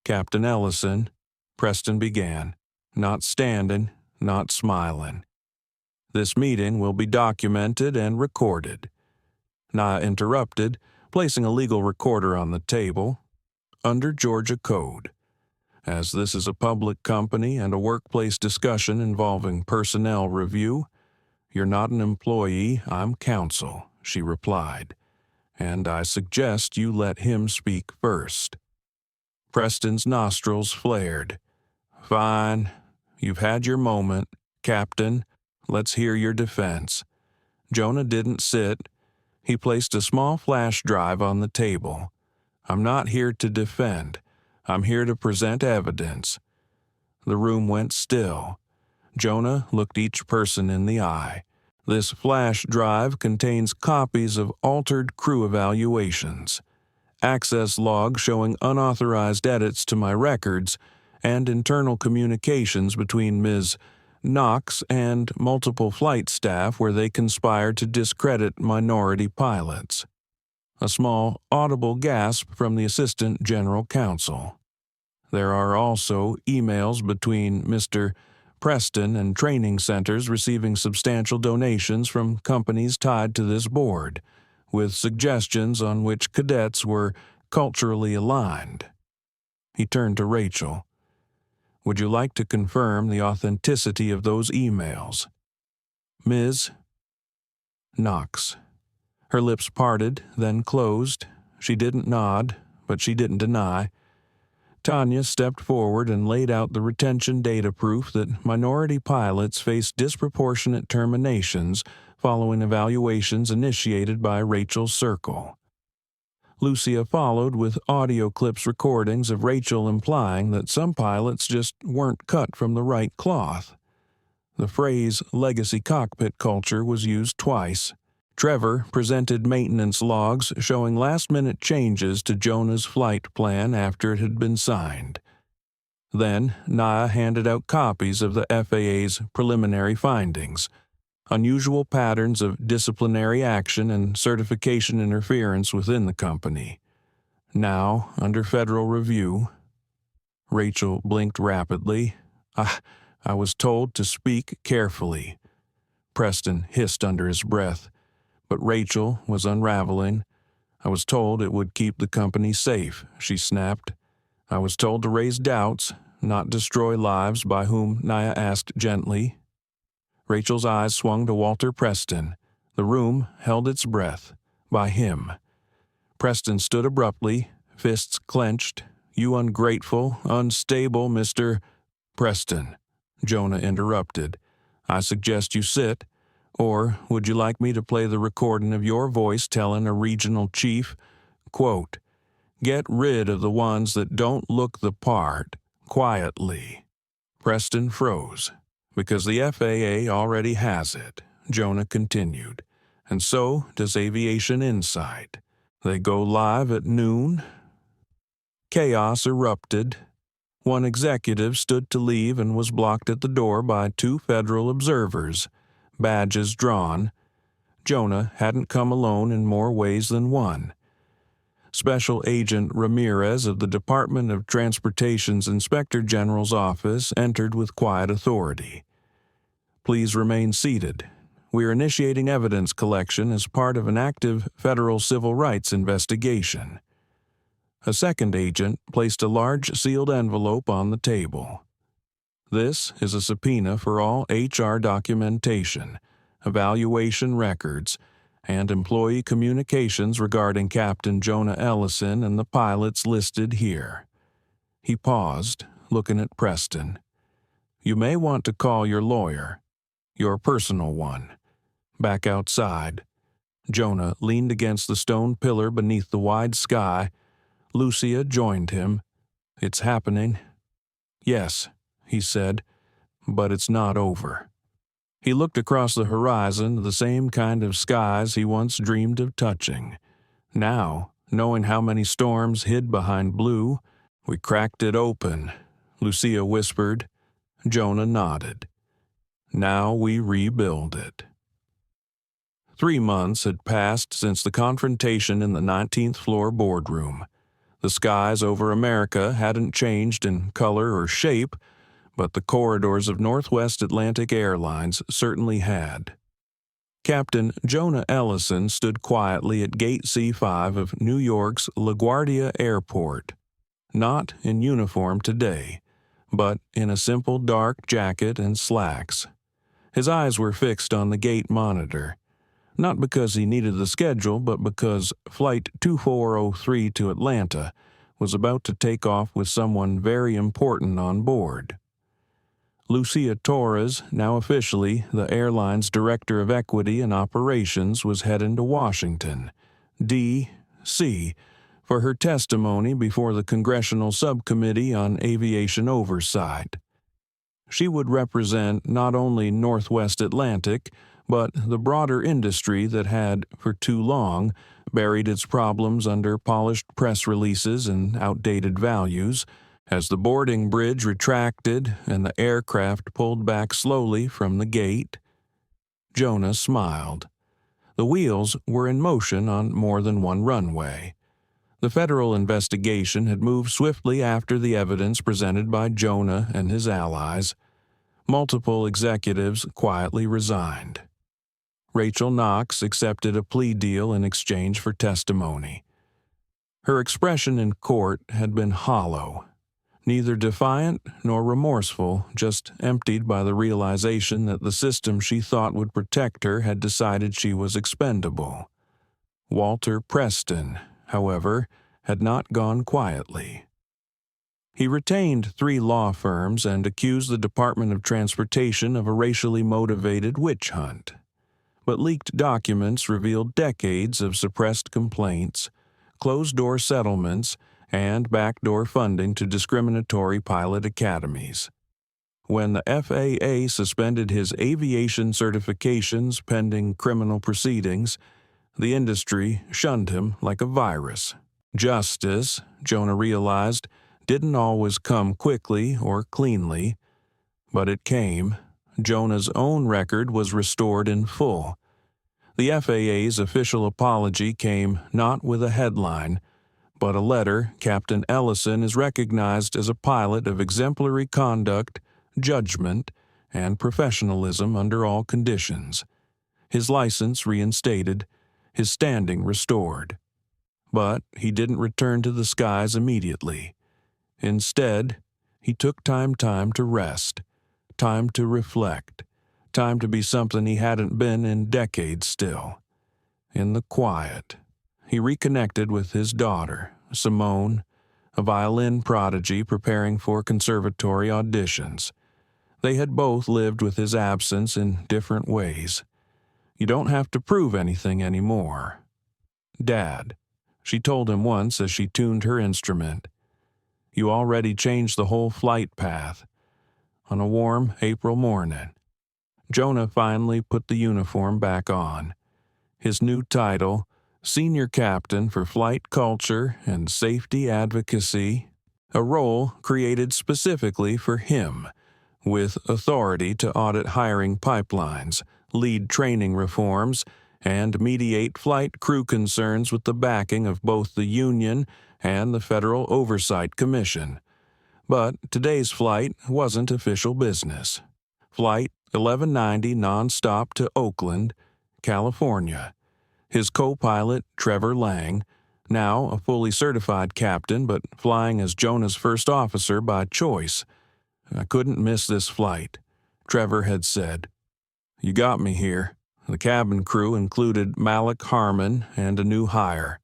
Captain Ellison, Preston began, not standing, not smiling. This meeting will be documented and recorded. Nia interrupted, placing a legal recorder on the table. Under Georgia Code. As this is a public company and a workplace discussion involving personnel review, you're not an employee, I'm counsel, she replied, and I suggest you let him speak first. Preston's nostrils flared. Fine, you've had your moment, Captain. Let's hear your defense. Jonah didn't sit. He placed a small flash drive on the table. I'm not here to defend. I'm here to present evidence. The room went still. Jonah looked each person in the eye. This flash drive contains copies of altered crew evaluations, access logs showing unauthorized edits to my records, and internal communications between Ms. Knox and multiple flight staff where they conspired to discredit minority pilots. A small, audible gasp from the Assistant General Counsel. There are also emails between Mr. Preston and training centers receiving substantial donations from companies tied to this board, with suggestions on which cadets were culturally aligned. He turned to Rachel. Would you like to confirm the authenticity of those emails? Ms. Knox. Her lips parted, then closed. She didn't nod, but she didn't deny. Tanya stepped forward and laid out the retention data proof that minority pilots face disproportionate terminations following evaluations initiated by Rachel's circle. Lucia followed with audio clips recordings of Rachel implying that some pilots just weren't cut from the right cloth. The phrase legacy cockpit culture was used twice. Trevor presented maintenance logs showing last-minute changes to Jonah's flight plan after it had been signed. Then, Nia handed out copies of the FAA's preliminary findings, unusual patterns of disciplinary action and certification interference within the company. Now, under federal review. Rachel blinked rapidly. I was told to speak carefully. Preston hissed under his breath. But Rachel was unraveling. I was told it would keep the company safe, she snapped. I was told to raise doubts, not destroy lives, by whom Nia asked gently. Rachel's eyes swung to Walter Preston. The room held its breath. By him. Preston stood abruptly, fists clenched. You ungrateful, unstable Mr. Preston, Jonah interrupted. I suggest you sit. Or would you like me to play the recording of your voice telling a regional chief, quote, get rid of the ones that don't look the part, quietly. Preston froze. Because the FAA already has it, Jonah continued. And so does Aviation Insight. They go live at noon. Chaos erupted. One executive stood to leave and was blocked at the door by 2 federal observers. Badges drawn. Jonah hadn't come alone in more ways than one. Special Agent Ramirez of the Department of Transportation's Inspector General's office entered with quiet authority. Please remain seated. We are initiating evidence collection as part of an active federal civil rights investigation. A second agent placed a large sealed envelope on the table. This is a subpoena for all HR documentation, evaluation records, and employee communications regarding Captain Jonah Ellison and the pilots listed here. He paused, looking at Preston. You may want to call your lawyer, your personal one. Back outside. Jonah leaned against the stone pillar beneath the wide sky. Lucia joined him. It's happening. Yes, he said, but it's not over. He looked across the horizon, the same kind of skies he once dreamed of touching. Now, knowing how many storms hid behind blue, "We cracked it open," Lucia whispered. Jonah nodded. "Now we rebuild it." 3 months had passed since the confrontation in the 19th floor boardroom. The skies over America hadn't changed in color or shape, but the corridors of Northwest Atlantic Airlines certainly had. Captain Jonah Ellison stood quietly at Gate C5 of New York's LaGuardia Airport, not in uniform today, but in a simple dark jacket and slacks. His eyes were fixed on the gate monitor, not because he needed the schedule, but because Flight 2403 to Atlanta was about to take off with someone very important on board. Lucia Torres, now officially the airline's Director of Equity and Operations, was heading to Washington, D.C., for her testimony before the Congressional Subcommittee on Aviation Oversight. She would represent not only Northwest Atlantic, but the broader industry that had, for too long, buried its problems under polished press releases and outdated values, as the boarding bridge retracted and the aircraft pulled back slowly from the gate. Jonah smiled. The wheels were in motion on more than one runway. The federal investigation had moved swiftly after the evidence presented by Jonah and his allies. Multiple executives quietly resigned. Rachel Knox accepted a plea deal in exchange for testimony. Her expression in court had been hollow, neither defiant nor remorseful, just emptied by the realization that the system she thought would protect her had decided she was expendable. Walter Preston, however, had not gone quietly. He retained 3 law firms and accused the Department of Transportation of a racially motivated witch hunt. But leaked documents revealed decades of suppressed complaints, closed-door settlements, and backdoor funding to discriminatory pilot academies. When the FAA suspended his aviation certifications pending criminal proceedings, the industry shunned him like a virus. Justice, Jonah realized, didn't always come quickly or cleanly, but it came. Jonah's own record was restored in full. The FAA's official apology came not with a headline, but a letter. Captain Ellison is recognized as a pilot of exemplary conduct, judgment, and professionalism under all conditions. His license reinstated, his standing restored. But he didn't return to the skies immediately. Instead, he took time to rest, time to reflect, time to be something he hadn't been in decades still. In the quiet, he reconnected with his daughter, Simone, a violin prodigy preparing for conservatory auditions. They had both lived with his absence in different ways. "You don't have to prove anything anymore, Dad," she told him once as she tuned her instrument. "You already changed the whole flight path." On a warm April morning, Jonah finally put the uniform back on. His new title, Senior Captain for Flight Culture and Safety Advocacy, a role created specifically for him, with authority to audit hiring pipelines, lead training reforms, and mediate flight crew concerns with the backing of both the union and the Federal Oversight Commission. But today's flight wasn't official business. Flight 1190 nonstop to Oakland, California. His co-pilot, Trevor Lang, now a fully certified captain but flying as Jonah's first officer by choice. "I couldn't miss this flight," Trevor had said. "You got me here." The cabin crew included Malik Harmon and a new hire,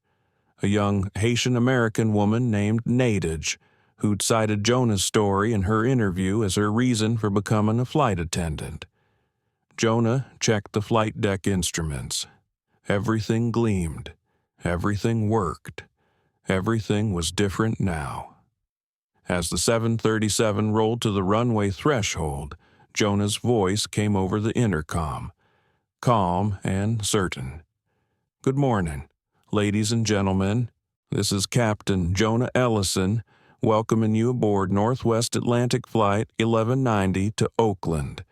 a young Haitian-American woman named Nadege, who'd cited Jonah's story in her interview as her reason for becoming a flight attendant. Jonah checked the flight deck instruments. Everything gleamed. Everything worked. Everything was different now. As the 737 rolled to the runway threshold, Jonah's voice came over the intercom, calm and certain. "Good morning, ladies and gentlemen. This is Captain Jonah Ellison, welcoming you aboard Northwest Atlantic Flight 1190 to Oakland.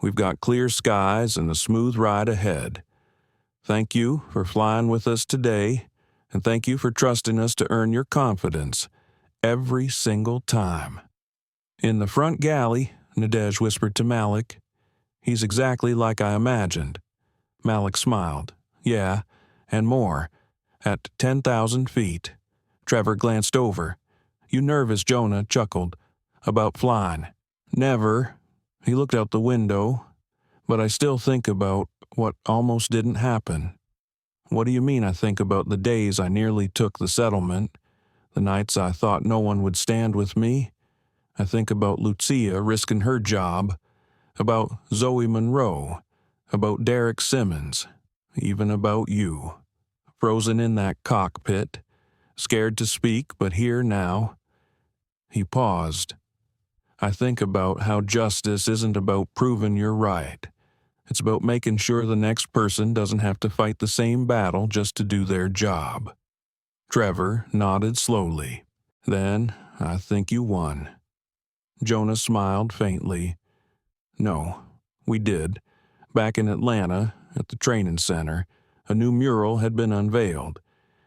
We've got clear skies and a smooth ride ahead. Thank you for flying with us today, and thank you for trusting us to earn your confidence every single time." In the front galley, Nadej whispered to Malik, "He's exactly like I imagined." Malik smiled. "Yeah, and more. At 10,000 feet. Trevor glanced over. "You nervous?" Jonah chuckled. "About flying?" "Never." He looked out the window. "But I still think about what almost didn't happen." "What do you mean I think about the days I nearly took the settlement? The nights I thought no one would stand with me? I think about Lucia risking her job, about Zoe Monroe, about Derek Simmons, even about you. Frozen in that cockpit, scared to speak but here now." He paused. "I think about how justice isn't about proving you're right. It's about making sure the next person doesn't have to fight the same battle just to do their job." Trevor nodded slowly. "Then I think you won." Jonah smiled faintly. "No, we did. Back in Atlanta, at the training center, a new mural had been unveiled.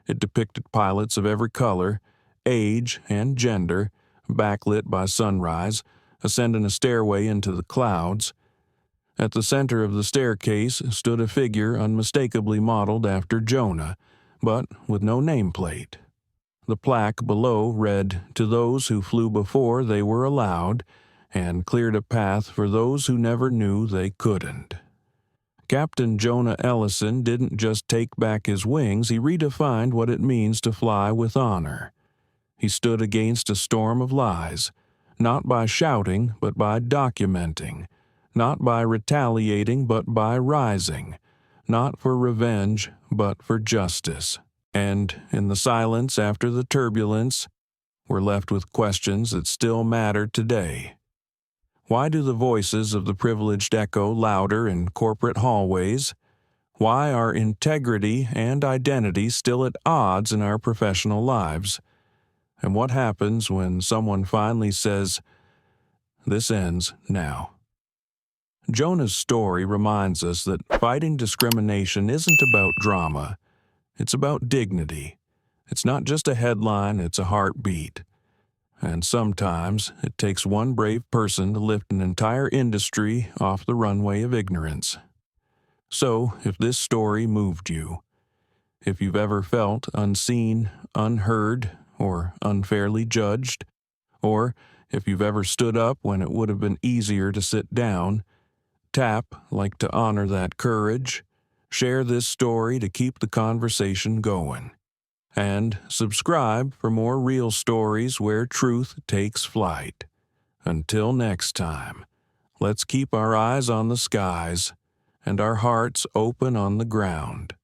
It depicted pilots of every color, age, and gender, backlit by sunrise, ascending a stairway into the clouds. At the center of the staircase stood a figure unmistakably modeled after Jonah, but with no nameplate. The plaque below read, "To those who flew before they were allowed," and cleared a path for those who never knew they couldn't. Captain Jonah Ellison didn't just take back his wings, he redefined what it means to fly with honor. He stood against a storm of lies, not by shouting, but by documenting, not by retaliating, but by rising, not for revenge, but for justice. And in the silence after the turbulence, we're left with questions that still matter today. Why do the voices of the privileged echo louder in corporate hallways? Why are integrity and identity still at odds in our professional lives? And what happens when someone finally says, "This ends now"? Jonah's story reminds us that fighting discrimination isn't about drama. It's about dignity. It's not just a headline, it's a heartbeat. And sometimes it takes one brave person to lift an entire industry off the runway of ignorance. So, if this story moved you, if you've ever felt unseen, unheard, or unfairly judged, or if you've ever stood up when it would have been easier to sit down, tap like to honor that courage, share this story to keep the conversation going. And subscribe for more real stories where truth takes flight. Until next time, let's keep our eyes on the skies and our hearts open on the ground.